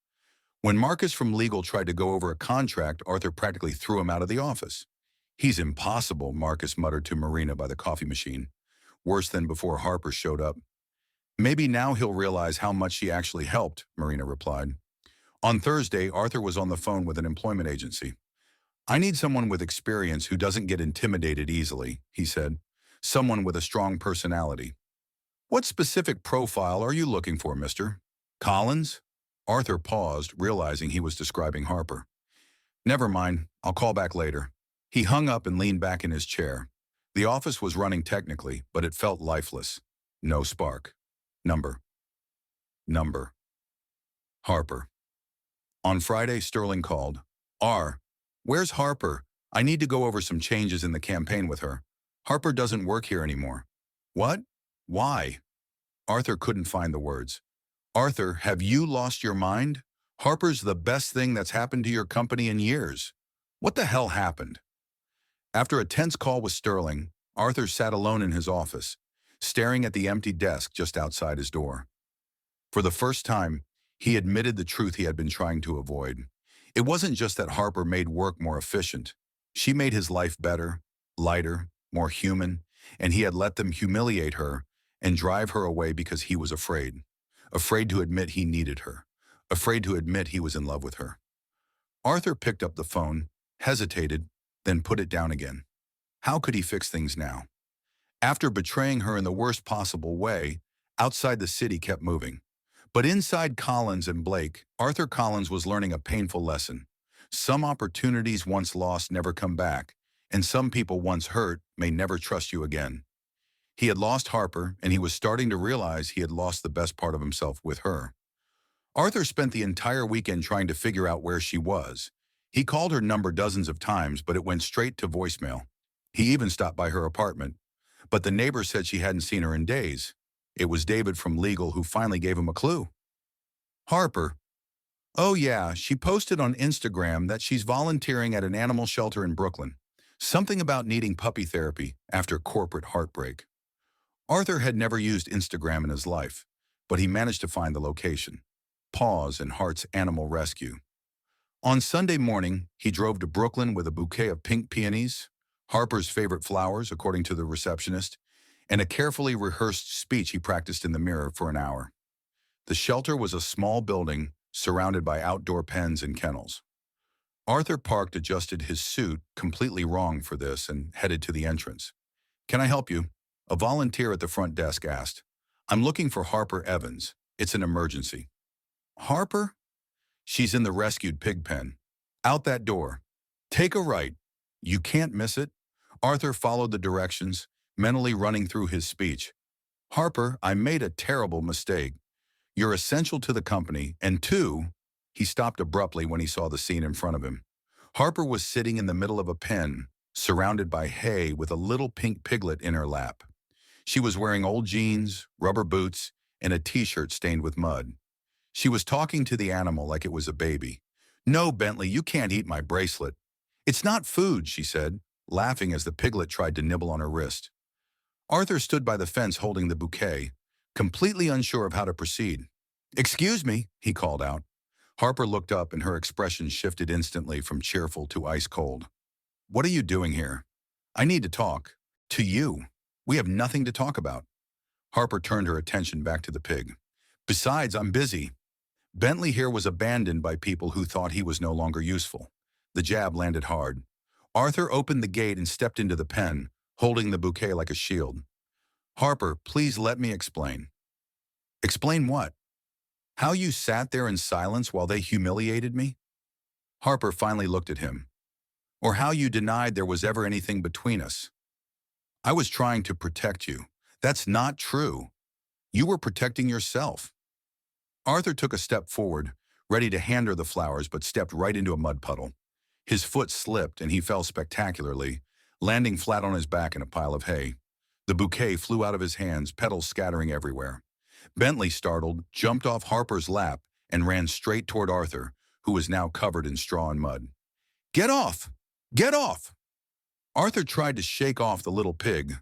Speaker 1: When Marcus from legal tried to go over a contract, Arthur practically threw him out of the office. He's impossible, Marcus muttered to Marina by the coffee machine. Worse than before Harper showed up. Maybe now he'll realize how much she actually helped, Marina replied. On Thursday, Arthur was on the phone with an employment agency. I need someone with experience who doesn't get intimidated easily, he said. Someone with a strong personality. What specific profile are you looking for, Mr. Collins? Arthur paused, realizing he was describing Harper. Never mind, I'll call back later. He hung up and leaned back in his chair. The office was running technically, but it felt lifeless. No spark. Number. Harper. On Friday, Sterling called. Where's Harper? I need to go over some changes in the campaign with her. Harper doesn't work here anymore. What? Why? Arthur couldn't find the words. Arthur, have you lost your mind? Harper's the best thing that's happened to your company in years. What the hell happened? After a tense call with Sterling, Arthur sat alone in his office, staring at the empty desk just outside his door. For the first time, he admitted the truth he had been trying to avoid. It wasn't just that Harper made work more efficient. She made his life better, lighter, more human, and he had let them humiliate her and drive her away because he was afraid. Afraid to admit he needed her. Afraid to admit he was in love with her. Arthur picked up the phone, hesitated, then put it down again. How could he fix things now? After betraying her in the worst possible way, outside the city kept moving. But inside Collins and Blake, Arthur Collins was learning a painful lesson. Some opportunities once lost never come back, and some people once hurt may never trust you again. He had lost Harper, and he was starting to realize he had lost the best part of himself with her. Arthur spent the entire weekend trying to figure out where she was. He called her number dozens of times, but it went straight to voicemail. He even stopped by her apartment, but the neighbor said she hadn't seen her in days. It was David from legal who finally gave him a clue. Harper. Oh yeah, she posted on Instagram that she's volunteering at an animal shelter in Brooklyn. Something about needing puppy therapy after corporate heartbreak. Arthur had never used Instagram in his life, but he managed to find the location. Paws and Heart's Animal Rescue. On Sunday morning, he drove to Brooklyn with a bouquet of pink peonies, Harper's favorite flowers, according to the receptionist, and a carefully rehearsed speech he practiced in the mirror for an hour. The shelter was a small building surrounded by outdoor pens and kennels. Arthur parked, adjusted his suit, completely wrong for this, and headed to the entrance. Can I help you? A volunteer at the front desk asked. I'm looking for Harper Evans. It's an emergency. Harper? She's in the rescued pig pen. Out that door. Take a right. You can't miss it. Arthur followed the directions, mentally running through his speech. Harper, I made a terrible mistake. You're essential to the company, and two, he stopped abruptly when he saw the scene in front of him. Harper was sitting in the middle of a pen, surrounded by hay with a little pink piglet in her lap. She was wearing old jeans, rubber boots, and a t-shirt stained with mud. She was talking to the animal like it was a baby. No, Bentley, you can't eat my bracelet. It's not food, she said, laughing as the piglet tried to nibble on her wrist. Arthur stood by the fence holding the bouquet, completely unsure of how to proceed. Excuse me, he called out. Harper looked up and her expression shifted instantly from cheerful to ice cold. What are you doing here? I need to talk. To you. We have nothing to talk about. Harper turned her attention back to the pig. Besides, I'm busy. Bentley here was abandoned by people who thought he was no longer useful. The jab landed hard. Arthur opened the gate and stepped into the pen, holding the bouquet like a shield. Harper, please let me explain. Explain what? How you sat there in silence while they humiliated me? Harper finally looked at him. Or how you denied there was ever anything between us. I was trying to protect you. That's not true. You were protecting yourself. Arthur took a step forward, ready to hand her the flowers, but stepped right into a mud puddle. His foot slipped and he fell spectacularly, landing flat on his back in a pile of hay. The bouquet flew out of his hands, petals scattering everywhere. Bentley, startled, jumped off Harper's lap and ran straight toward Arthur, who was now covered in straw and mud. Get off! Get off! Arthur tried to shake off the little pig,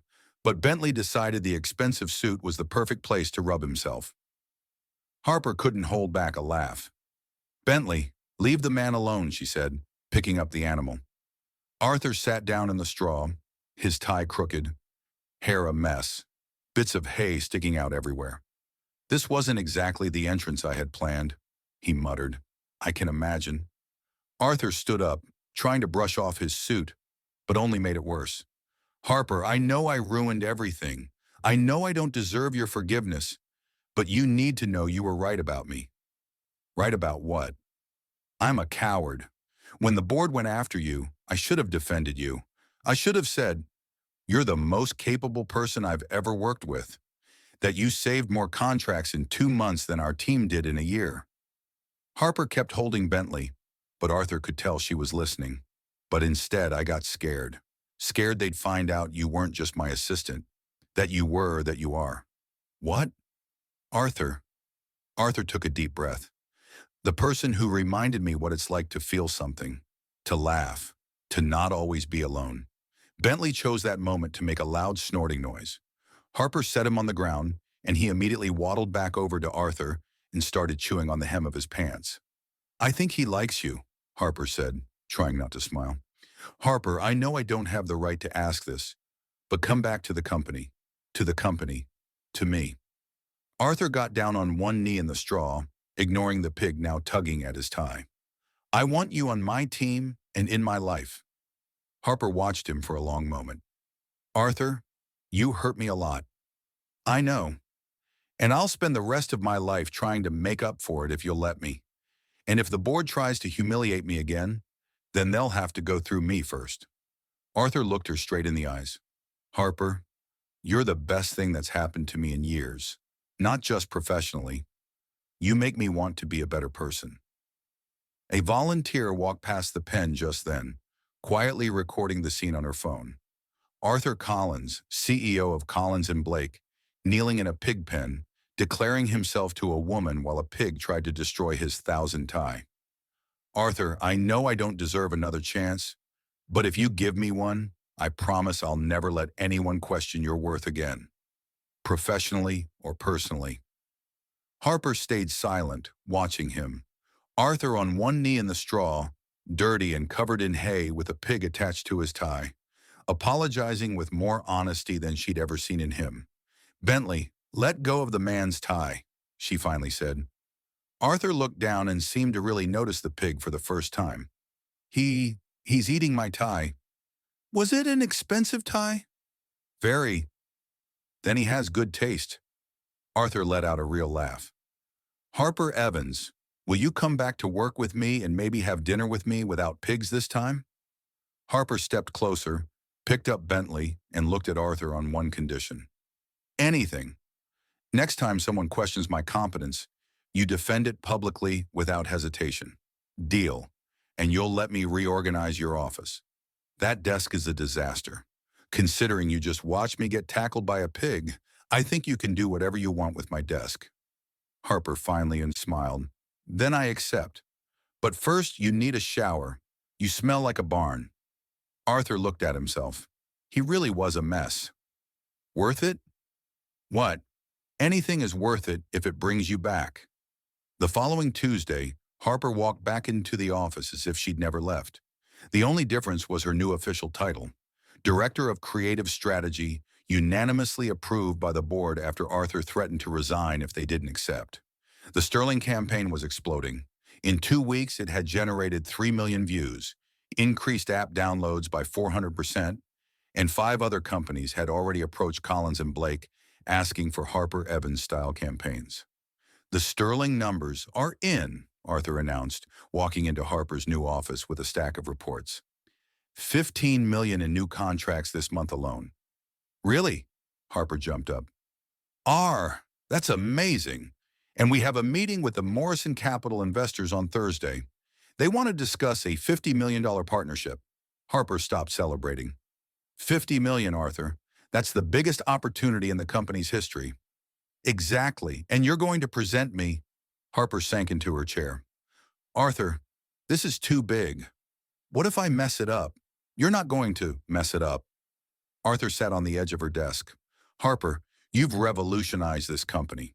Speaker 1: but Bentley decided the expensive suit was the perfect place to rub himself. Harper couldn't hold back a laugh. Bentley, leave the man alone, she said, picking up the animal. Arthur sat down in the straw, his tie crooked, hair a mess, bits of hay sticking out everywhere. This wasn't exactly the entrance I had planned, he muttered. I can imagine. Arthur stood up, trying to brush off his suit, but only made it worse. Harper, I know I ruined everything. I know I don't deserve your forgiveness, but you need to know you were right about me. Right about what? I'm a coward. When the board went after you, I should have defended you. I should have said, you're the most capable person I've ever worked with, that you saved more contracts in 2 months than our team did in a year. Harper kept holding Bentley, but Arthur could tell she was listening. But instead, I got scared. Scared they'd find out you weren't just my assistant, that you are. What? Arthur. Arthur took a deep breath. The person who reminded me what it's like to feel something, to laugh, to not always be alone. Bentley chose that moment to make a loud snorting noise. Harper set him on the ground, and he immediately waddled back over to Arthur and started chewing on the hem of his pants. I think he likes you, Harper said, trying not to smile. Harper, I know I don't have the right to ask this, but come back to the company, to me. Arthur got down on one knee in the straw, ignoring the pig now tugging at his tie. I want you on my team and in my life. Harper watched him for a long moment. Arthur, you hurt me a lot. I know. And I'll spend the rest of my life trying to make up for it if you'll let me. And if the board tries to humiliate me again, then they'll have to go through me first. Arthur looked her straight in the eyes. Harper, you're the best thing that's happened to me in years, not just professionally. You make me want to be a better person. A volunteer walked past the pen just then, quietly recording the scene on her phone. Arthur Collins, CEO of Collins and Blake, kneeling in a pig pen, declaring himself to a woman while a pig tried to destroy his 1,000 tie. Arthur, I know I don't deserve another chance, but if you give me one, I promise I'll never let anyone question your worth again, professionally or personally. Harper stayed silent, watching him. Arthur on one knee in the straw, dirty and covered in hay with a pig attached to his tie, apologizing with more honesty than she'd ever seen in him. Bentley, let go of the man's tie, she finally said. Arthur looked down and seemed to really notice the pig for the first time. He's eating my tie. Was it an expensive tie? Very. Then he has good taste. Arthur let out a real laugh. Harper Evans, will you come back to work with me and maybe have dinner with me without pigs this time? Harper stepped closer, picked up Bentley, and looked at Arthur on one condition. Anything. Next time someone questions my competence, you defend it publicly without hesitation. Deal. And you'll let me reorganize your office. That desk is a disaster. Considering you just watched me get tackled by a pig, I think you can do whatever you want with my desk. Harper finally smiled. Then I accept. But first you need a shower. You smell like a barn. Arthur looked at himself. He really was a mess. Worth it? What? Anything is worth it if it brings you back. The following Tuesday, Harper walked back into the office as if she'd never left. The only difference was her new official title, Director of Creative Strategy, unanimously approved by the board after Arthur threatened to resign if they didn't accept. The Sterling campaign was exploding. In 2 weeks, it had generated 3 million views, increased app downloads by 400%, and 5 other companies had already approached Collins and Blake asking for Harper Evans-style campaigns. The Sterling numbers are in, Arthur announced, walking into Harper's new office with a stack of reports. 15 million in new contracts this month alone. Really? Harper jumped up. That's amazing. And we have a meeting with the Morrison Capital investors on Thursday. They want to discuss a $50 million partnership. Harper stopped celebrating. 50 million, Arthur. That's the biggest opportunity in the company's history. Exactly. And you're going to present me. Harper sank into her chair. Arthur, this is too big. What if I mess it up? You're not going to mess it up. Arthur sat on the edge of her desk. Harper, you've revolutionized this company.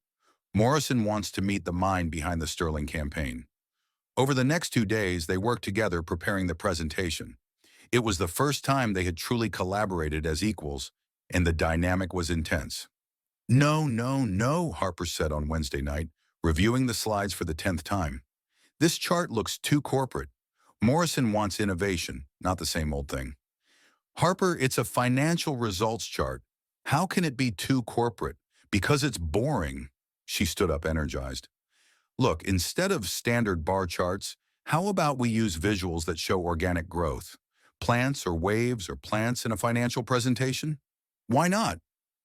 Speaker 1: Morrison wants to meet the mind behind the Sterling campaign. Over the next 2 days, they worked together preparing the presentation. It was the first time they had truly collaborated as equals, and the dynamic was intense. No, no, no, Harper said on Wednesday night, reviewing the slides for the 10th time. This chart looks too corporate. Morrison wants innovation, not the same old thing. Harper, it's a financial results chart. How can it be too corporate? Because it's boring. She stood up energized. Look, instead of standard bar charts, how about we use visuals that show organic growth? Plants or waves or plants in a financial presentation? Why not?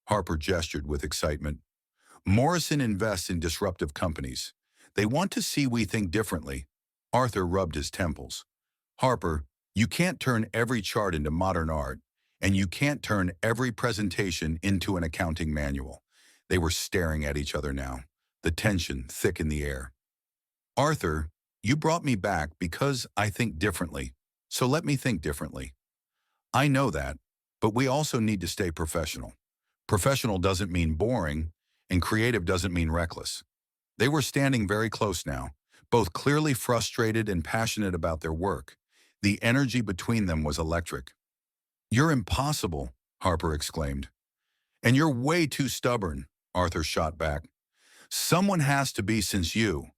Speaker 1: Harper gestured with excitement. Morrison invests in disruptive companies. They want to see we think differently. Arthur rubbed his temples. Harper, you can't turn every chart into modern art, and you can't turn every presentation into an accounting manual. They were staring at each other now, the tension thick in the air. Arthur, you brought me back because I think differently, so let me think differently. I know that, but we also need to stay professional. Professional doesn't mean boring, and creative doesn't mean reckless. They were standing very close now, both clearly frustrated and passionate about their work. The energy between them was electric. You're impossible, Harper exclaimed. And you're way too stubborn, Arthur shot back. Someone has to be since you.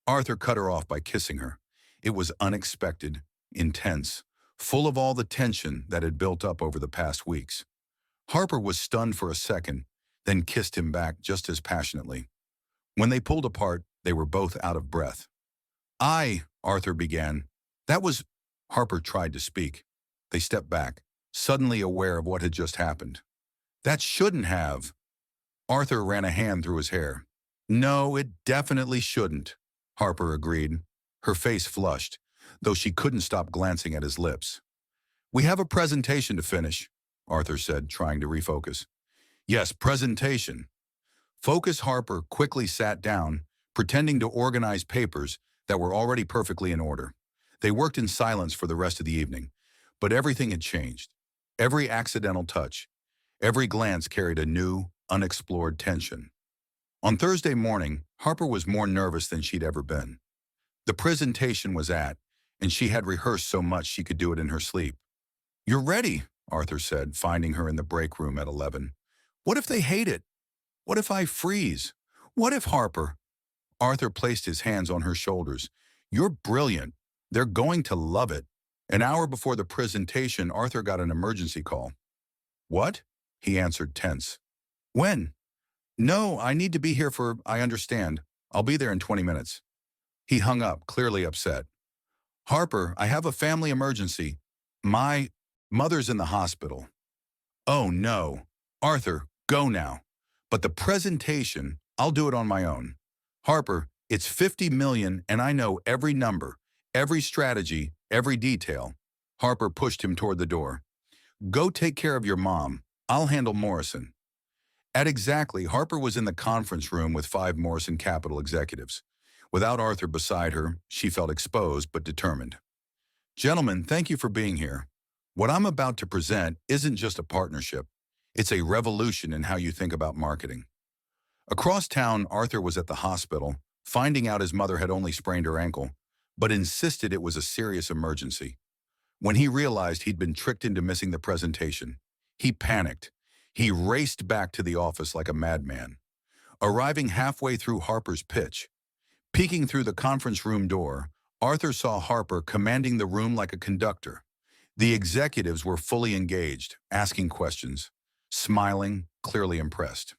Speaker 1: Arthur cut her off by kissing her. It was unexpected, intense, full of all the tension that had built up over the past weeks. Harper was stunned for a second, then kissed him back just as passionately. When they pulled apart, they were both out of breath. Arthur began. That was, Harper tried to speak. They stepped back, suddenly aware of what had just happened. That shouldn't have. Arthur ran a hand through his hair. No, it definitely shouldn't, Harper agreed. Her face flushed, though she couldn't stop glancing at his lips. We have a presentation to finish, Arthur said, trying to refocus. Yes, presentation. Focus. Harper quickly sat down, pretending to organize papers that were already perfectly in order. They worked in silence for the rest of the evening, but everything had changed. Every accidental touch, every glance carried a new, unexplored tension. On Thursday morning, Harper was more nervous than she'd ever been. The presentation was and she had rehearsed so much she could do it in her sleep. You're ready, Arthur said, finding her in the break room at 11. What if they hate it? What if I freeze? What if Harper? Arthur placed his hands on her shoulders. You're brilliant. They're going to love it. An hour before the presentation, Arthur got an emergency call. What? He answered, tense. When? No, I need to be here I understand. I'll be there in 20 minutes. He hung up, clearly upset. Harper, I have a family emergency. My mother's in the hospital. Oh, no. Arthur, go now. But the presentation, I'll do it on my own. Harper, it's 50 million and I know every number, every strategy, every detail. Harper pushed him toward the door. Go take care of your mom. I'll handle Morrison. At exactly, Harper was in the conference room with 5 Morrison Capital executives. Without Arthur beside her, she felt exposed but determined. Gentlemen, thank you for being here. What I'm about to present isn't just a partnership. It's a revolution in how you think about marketing. Across town, Arthur was at the hospital, finding out his mother had only sprained her ankle, but insisted it was a serious emergency. When he realized he'd been tricked into missing the presentation, he panicked. He raced back to the office like a madman. Arriving halfway through Harper's pitch, peeking through the conference room door, Arthur saw Harper commanding the room like a conductor. The executives were fully engaged, asking questions, smiling, clearly impressed.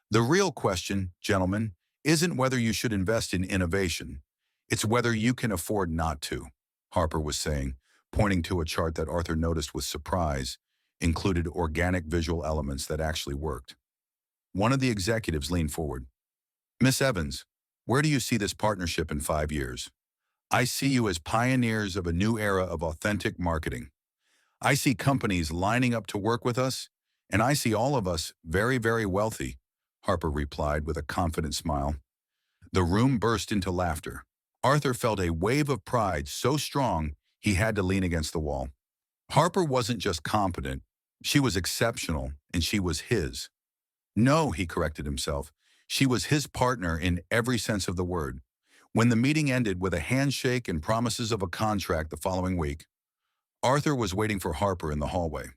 Speaker 1: The real question, gentlemen, isn't whether you should invest in innovation. It's whether you can afford not to, Harper was saying, pointing to a chart that Arthur noticed with surprise. included organic visual elements that actually worked. One of the executives leaned forward. Miss Evans, where do you see this partnership in 5 years? I see you as pioneers of a new era of authentic marketing. I see companies lining up to work with us, and I see all of us very, very wealthy, Harper replied with a confident smile. The room burst into laughter. Arthur felt a wave of pride so strong he had to lean against the wall. Harper wasn't just competent, she was exceptional, and she was his. No, he corrected himself. She was his partner in every sense of the word. When the meeting ended with a handshake and promises of a contract the following week, Arthur was waiting for Harper in the hallway.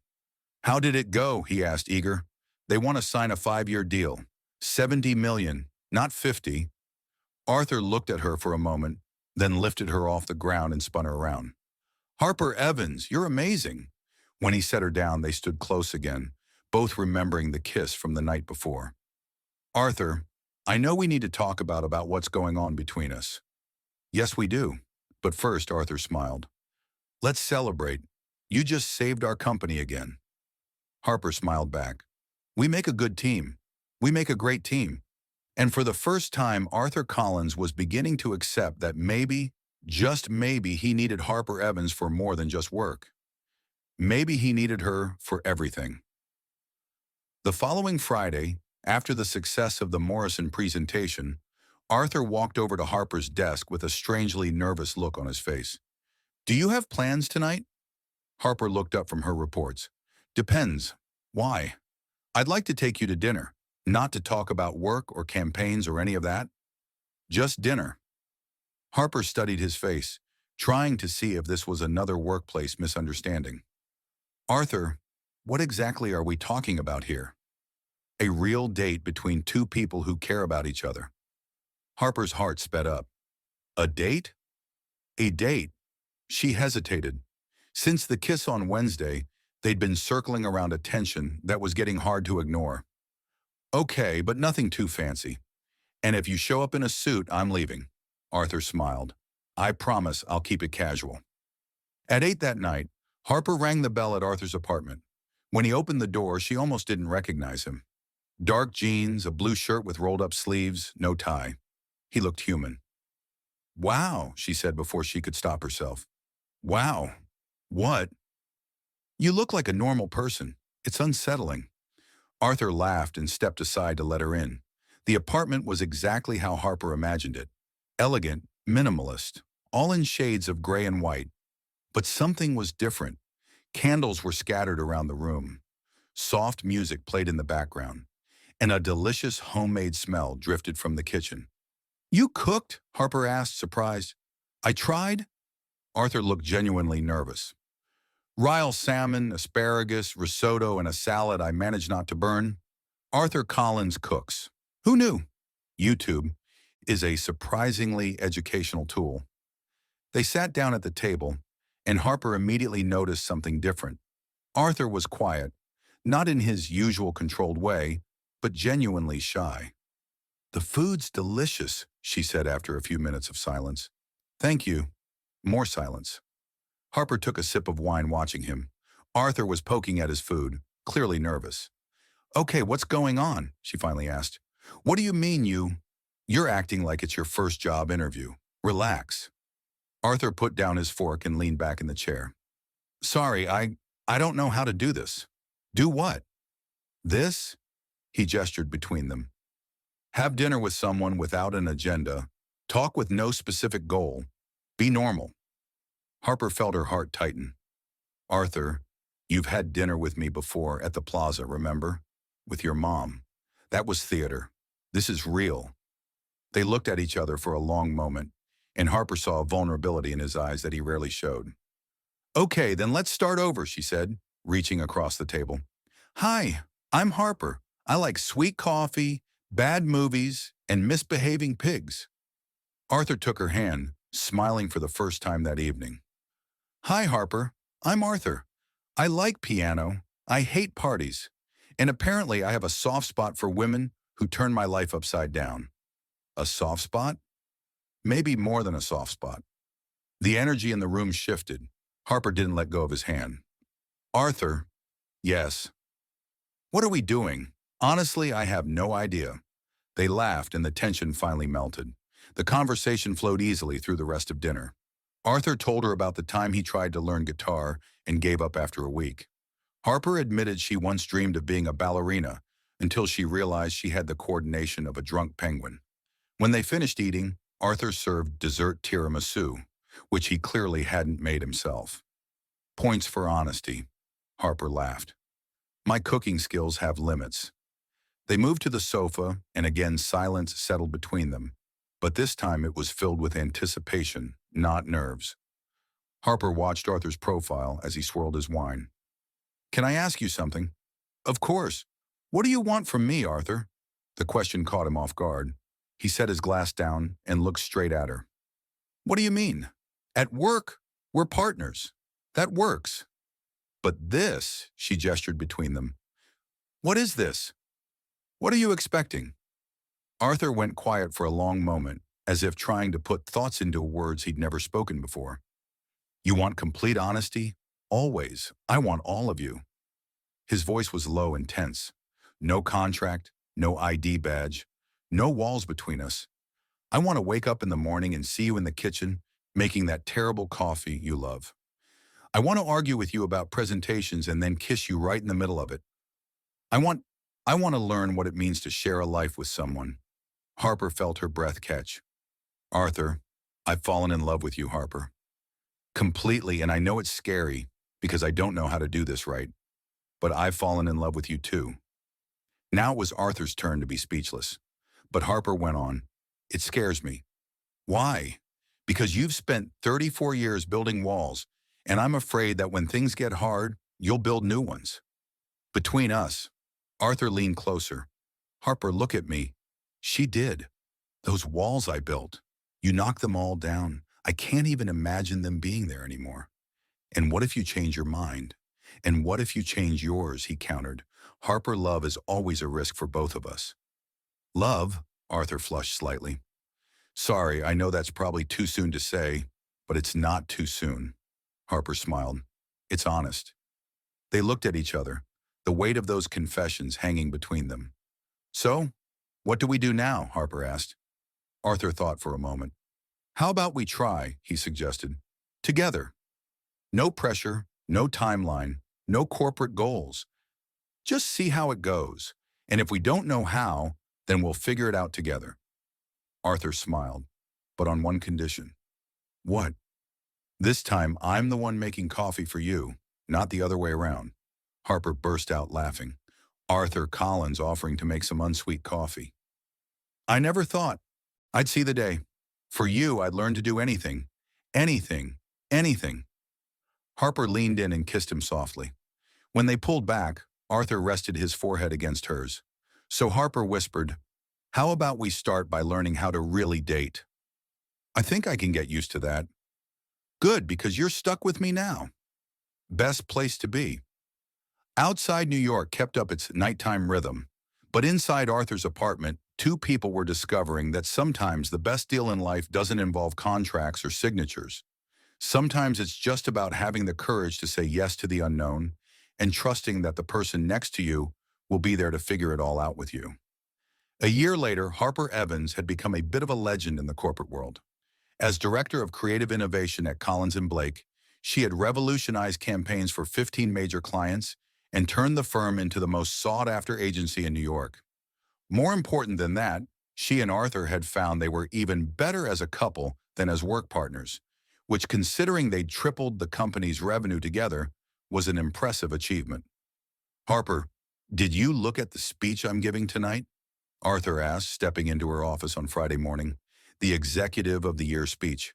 Speaker 1: How did it go? He asked, eager. They want to sign a 5-year deal. 70 million, not 50. Arthur looked at her for a moment, then lifted her off the ground and spun her around. Harper Evans, you're amazing. When he set her down, they stood close again, both remembering the kiss from the night before. Arthur, I know we need to talk about what's going on between us. Yes, we do. But first, Arthur smiled. Let's celebrate. You just saved our company again. Harper smiled back. We make a good team. We make a great team. And for the first time, Arthur Collins was beginning to accept that maybe, just maybe, he needed Harper Evans for more than just work. Maybe he needed her for everything. The following Friday, after the success of the Morrison presentation, Arthur walked over to Harper's desk with a strangely nervous look on his face. Do you have plans tonight? Harper looked up from her reports. Depends. Why? I'd like to take you to dinner, not to talk about work or campaigns or any of that. Just dinner. Harper studied his face, trying to see if this was another workplace misunderstanding. Arthur, what exactly are we talking about here? A real date between two people who care about each other. Harper's heart sped up. A date? A date. She hesitated. Since the kiss on Wednesday, they'd been circling around a tension that was getting hard to ignore. Okay, but nothing too fancy. And if you show up in a suit, I'm leaving. Arthur smiled. I promise I'll keep it casual. At 8 that night, Harper rang the bell at Arthur's apartment. When he opened the door, she almost didn't recognize him. Dark jeans, a blue shirt with rolled-up sleeves, no tie. He looked human. Wow, she said before she could stop herself. Wow. What? You look like a normal person. It's unsettling. Arthur laughed and stepped aside to let her in. The apartment was exactly how Harper imagined it. Elegant, minimalist, all in shades of gray and white. But something was different. Candles were scattered around the room. Soft music played in the background, and a delicious homemade smell drifted from the kitchen. You cooked? Harper asked, surprised. I tried. Arthur looked genuinely nervous. Ryle salmon, asparagus, risotto, and a salad I managed not to burn. Arthur Collins cooks. Who knew? YouTube is a surprisingly educational tool. They sat down at the table, and Harper immediately noticed something different. Arthur was quiet, not in his usual controlled way, but genuinely shy. The food's delicious, she said after a few minutes of silence. Thank you. More silence. Harper took a sip of wine watching him. Arthur was poking at his food, clearly nervous. Okay, what's going on? She finally asked. What do you mean You're acting like it's your first job interview. Relax. Arthur put down his fork and leaned back in the chair. Sorry, I don't know how to do this. Do what? This? He gestured between them. Have dinner with someone without an agenda. Talk with no specific goal. Be normal. Harper felt her heart tighten. Arthur, you've had dinner with me before at the plaza, remember? With your mom. That was theater. This is real. They looked at each other for a long moment, and Harper saw a vulnerability in his eyes that he rarely showed. Okay, then let's start over, she said, reaching across the table. Hi, I'm Harper. I like sweet coffee, bad movies, and misbehaving pigs. Arthur took her hand, smiling for the first time that evening. Hi, Harper. I'm Arthur. I like piano. I hate parties. And apparently I have a soft spot for women who turn my life upside down. A soft spot? Maybe more than a soft spot. The energy in the room shifted. Harper didn't let go of his hand. Arthur, Yes. What are we doing? Honestly, I have no idea. They laughed and the tension finally melted. The conversation flowed easily through the rest of dinner. Arthur told her about the time he tried to learn guitar and gave up after a week. Harper admitted she once dreamed of being a ballerina until she realized she had the coordination of a drunk penguin. When they finished eating, Arthur served dessert tiramisu, which he clearly hadn't made himself. Points for honesty, Harper laughed. My cooking skills have limits. They moved to the sofa, and again silence settled between them. But this time it was filled with anticipation, not nerves. Harper watched Arthur's profile as he swirled his wine. Can I ask you something? Of course. What do you want from me, Arthur? The question caught him off guard. He set his glass down and looked straight at her. What do you mean? At work, we're partners. That works. But this, she gestured between them. What is this? What are you expecting? Arthur went quiet for a long moment, as if trying to put thoughts into words he'd never spoken before. You want complete honesty? Always. I want all of you. His voice was low and tense. No contract, no ID badge, no walls between us. I want to wake up in the morning and see you in the kitchen, making that terrible coffee you love. I want to argue with you about presentations and then kiss you right in the middle of it. I want I want to learn what it means to share a life with someone. Harper felt her breath catch. Arthur, I've fallen in love with you, Harper. Completely, and I know it's scary because I don't know how to do this right. But I've fallen in love with you too. Now it was Arthur's turn to be speechless. But Harper went on. It scares me. Why? Because you've spent 34 years building walls, and I'm afraid that when things get hard, you'll build new ones. Between us, Arthur leaned closer. Harper, look at me. She did. Those walls I built. You knocked them all down. I can't even imagine them being there anymore. And what if you change your mind? And what if you change yours, he countered. Harper, love is always a risk for both of us. Love? Arthur flushed slightly. Sorry, I know that's probably too soon to say, but it's not too soon. Harper smiled. It's honest. They looked at each other, the weight of those confessions hanging between them. So, what do we do now? Harper asked. Arthur thought for a moment. How about we try, he suggested. Together. No pressure, no timeline, no corporate goals. Just see how it goes. And if we don't know how, then we'll figure it out together. Arthur smiled, but on one condition. What? This time I'm the one making coffee for you, not the other way around. Harper burst out laughing. Arthur Collins offering to make some unsweet coffee. I never thought I'd see the day. For you, I'd learn to do anything. Anything. Anything. Harper leaned in and kissed him softly. When they pulled back, Arthur rested his forehead against hers. So Harper whispered, how about we start by learning how to really date? I think I can get used to that. Good, because you're stuck with me now. Best place to be. Outside New York kept up its nighttime rhythm, but inside Arthur's apartment, two people were discovering that sometimes the best deal in life doesn't involve contracts or signatures. Sometimes it's just about having the courage to say yes to the unknown and trusting that the person next to you will be there to figure it all out with you. A year later, Harper Evans had become a bit of a legend in the corporate world. As Director of Creative Innovation at Collins & Blake, she had revolutionized campaigns for 15 major clients and turned the firm into the most sought-after agency in New York. More important than that, she and Arthur had found they were even better as a couple than as work partners, which, considering they'd tripled the company's revenue together, was an impressive achievement. Harper, did you look at the speech I'm giving tonight? Arthur asked, stepping into her office on Friday morning, the Executive of the Year speech.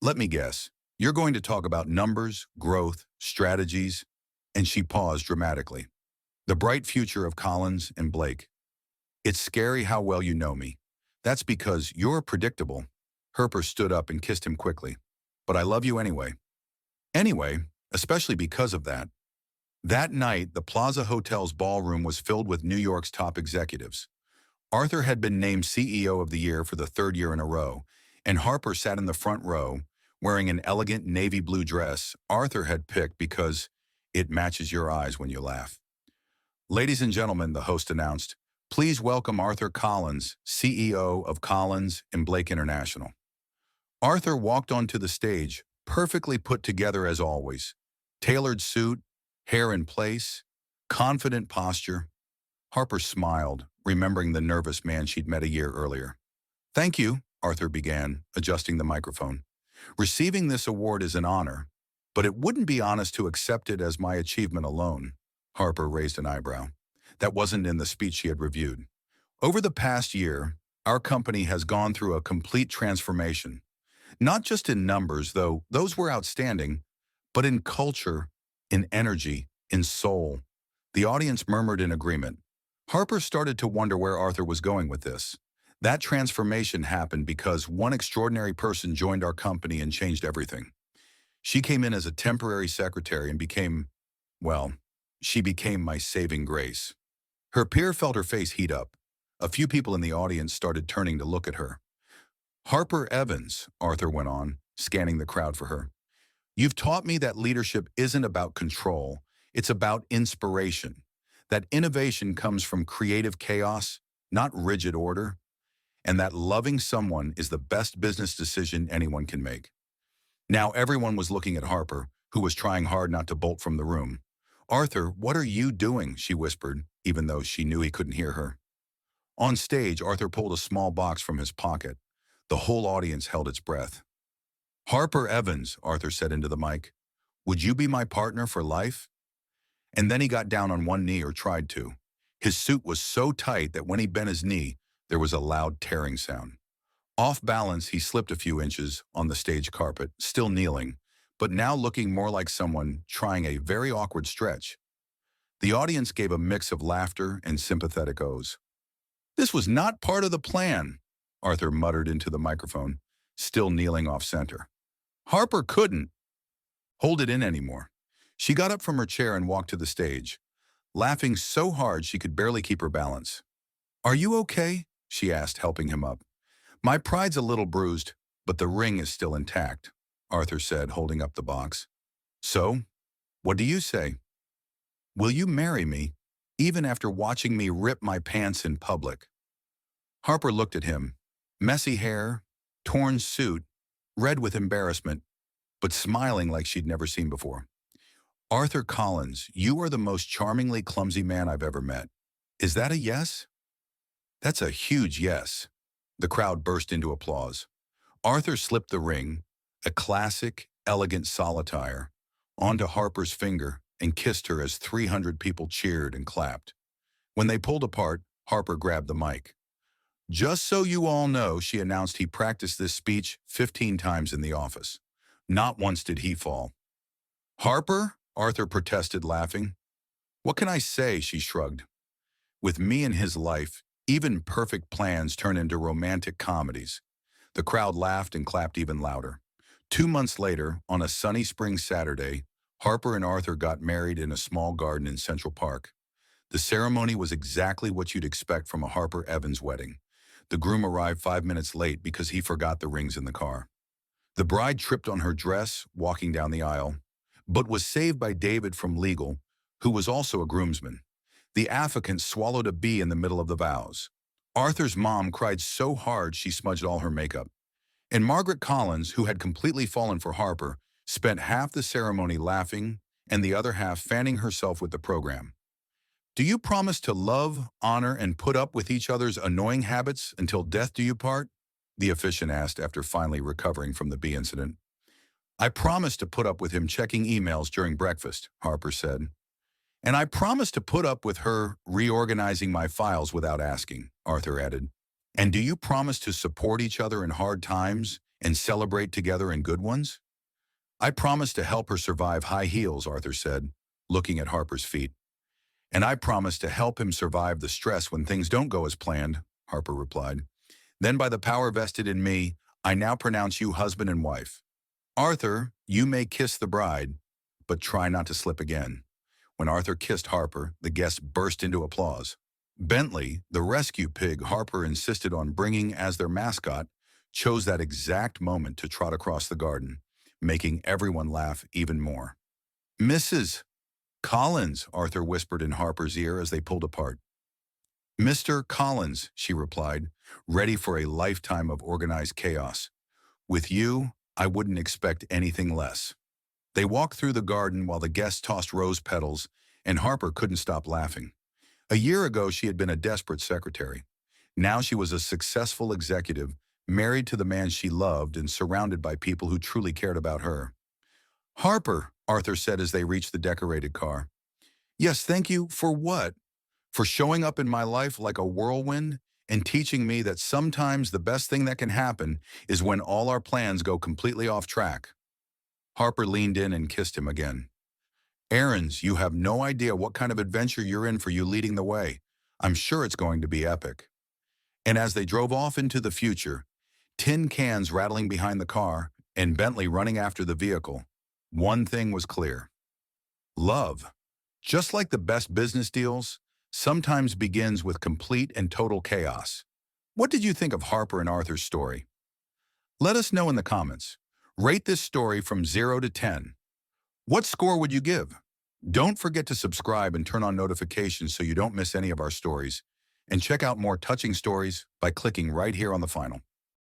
Speaker 1: Let me guess, you're going to talk about numbers, growth, strategies, and she paused dramatically. The bright future of Collins and Blake. It's scary how well you know me. That's because you're predictable. Harper stood up and kissed him quickly. But I love you anyway. Anyway, especially because of that. That night, the Plaza Hotel's ballroom was filled with New York's top executives. Arthur had been named CEO of the Year for the third year in a row, and Harper sat in the front row, wearing an elegant navy blue dress Arthur had picked because It matches your eyes when you laugh. Ladies and gentlemen, the host announced, please welcome Arthur Collins, CEO of Collins and Blake International. Arthur walked onto the stage, perfectly put together as always. Tailored suit, hair in place, confident posture. Harper smiled, remembering the nervous man she'd met a year earlier. Thank you, Arthur began, adjusting the microphone. Receiving this award is an honor, but it wouldn't be honest to accept it as my achievement alone. Harper raised an eyebrow. That wasn't in the speech she had reviewed. Over the past year, our company has gone through a complete transformation. Not just in numbers, though those were outstanding, but in culture, in energy, in soul. The audience murmured in agreement. Harper started to wonder where Arthur was going with this. That transformation happened because one extraordinary person joined our company and changed everything. She came in as a temporary secretary and well, she became my saving grace. Her peer felt her face heat up. A few people in the audience started turning to look at her. Harper Evans, Arthur went on, scanning the crowd for her. You've taught me that leadership isn't about control, it's about inspiration. That innovation comes from creative chaos, not rigid order, and that loving someone is the best business decision anyone can make. Now everyone was looking at Harper, who was trying hard not to bolt from the room. Arthur, what are you doing? She whispered, even though she knew he couldn't hear her. On stage, Arthur pulled a small box from his pocket. The whole audience held its breath. Harper Evans, Arthur said into the mic, would you be my partner for life? And then he got down on one knee, or tried to. His suit was so tight that when he bent his knee, there was a loud tearing sound. Off balance, he slipped a few inches on the stage carpet, still kneeling, but now looking more like someone trying a very awkward stretch. The audience gave a mix of laughter and sympathetic ohs. This was not part of the plan, Arthur muttered into the microphone, still kneeling off center. Harper couldn't hold it in anymore. She got up from her chair and walked to the stage, laughing so hard she could barely keep her balance. Are you okay? She asked, helping him up. My pride's a little bruised, but the ring is still intact, Arthur said, holding up the box. So, what do you say? Will you marry me, even after watching me rip my pants in public? Harper looked at him, messy hair, torn suit, red with embarrassment, but smiling like she'd never seen before. Arthur Collins, you are the most charmingly clumsy man I've ever met. Is that a yes? That's a huge yes. The crowd burst into applause. Arthur slipped the ring, a classic, elegant solitaire, onto Harper's finger and kissed her as 300 people cheered and clapped. When they pulled apart, Harper grabbed the mic. Just so you all know, she announced, he practiced this speech 15 times in the office. Not once did he fall. Harper? Arthur protested, laughing. What can I say? She shrugged. With me in his life, even perfect plans turn into romantic comedies. The crowd laughed and clapped even louder. 2 months later, on a sunny spring Saturday, Harper and Arthur got married in a small garden in Central Park. The ceremony was exactly what you'd expect from a Harper Evans wedding. The groom arrived 5 minutes late because he forgot the rings in the car. The bride tripped on her dress, walking down the aisle, but was saved by David from legal, who was also a groomsman. The affiant swallowed a bee in the middle of the vows. Arthur's mom cried so hard she smudged all her makeup. And Margaret Collins, who had completely fallen for Harper, spent half the ceremony laughing and the other half fanning herself with the program. Do you promise to love, honor, and put up with each other's annoying habits until death do you part? The officiant asked after finally recovering from the bee incident. I promise to put up with him checking emails during breakfast, Harper said. And I promise to put up with her reorganizing my files without asking, Arthur added. And do you promise to support each other in hard times and celebrate together in good ones? I promise to help her survive high heels, Arthur said, looking at Harper's feet. And I promise to help him survive the stress when things don't go as planned, Harper replied. Then by the power vested in me, I now pronounce you husband and wife. Arthur, you may kiss the bride, but try not to slip again. When Arthur kissed Harper, the guests burst into applause. Bentley, the rescue pig Harper insisted on bringing as their mascot, chose that exact moment to trot across the garden, making everyone laugh even more. Mrs. Collins, Arthur whispered in Harper's ear as they pulled apart. Mr. Collins, she replied, ready for a lifetime of organized chaos. With you, I wouldn't expect anything less. They walked through the garden while the guests tossed rose petals, and Harper couldn't stop laughing. A year ago, she had been a desperate secretary. Now she was a successful executive, married to the man she loved and surrounded by people who truly cared about her. Harper, Arthur said as they reached the decorated car. Yes, thank you for what? For showing up in my life like a whirlwind and teaching me that sometimes the best thing that can happen is when all our plans go completely off track. Harper leaned in and kissed him again. Aarons, you have no idea what kind of adventure you're in for you leading the way. I'm sure it's going to be epic. And as they drove off into the future, tin cans rattling behind the car and Bentley running after the vehicle, one thing was clear. Love, just like the best business deals, sometimes begins with complete and total chaos. What did you think of Harper and Arthur's story? Let us know in the comments. Rate this story from 0 to 10. What score would you give? Don't forget to subscribe and turn on notifications so you don't miss any of our stories. And check out more touching stories by clicking right here on the final.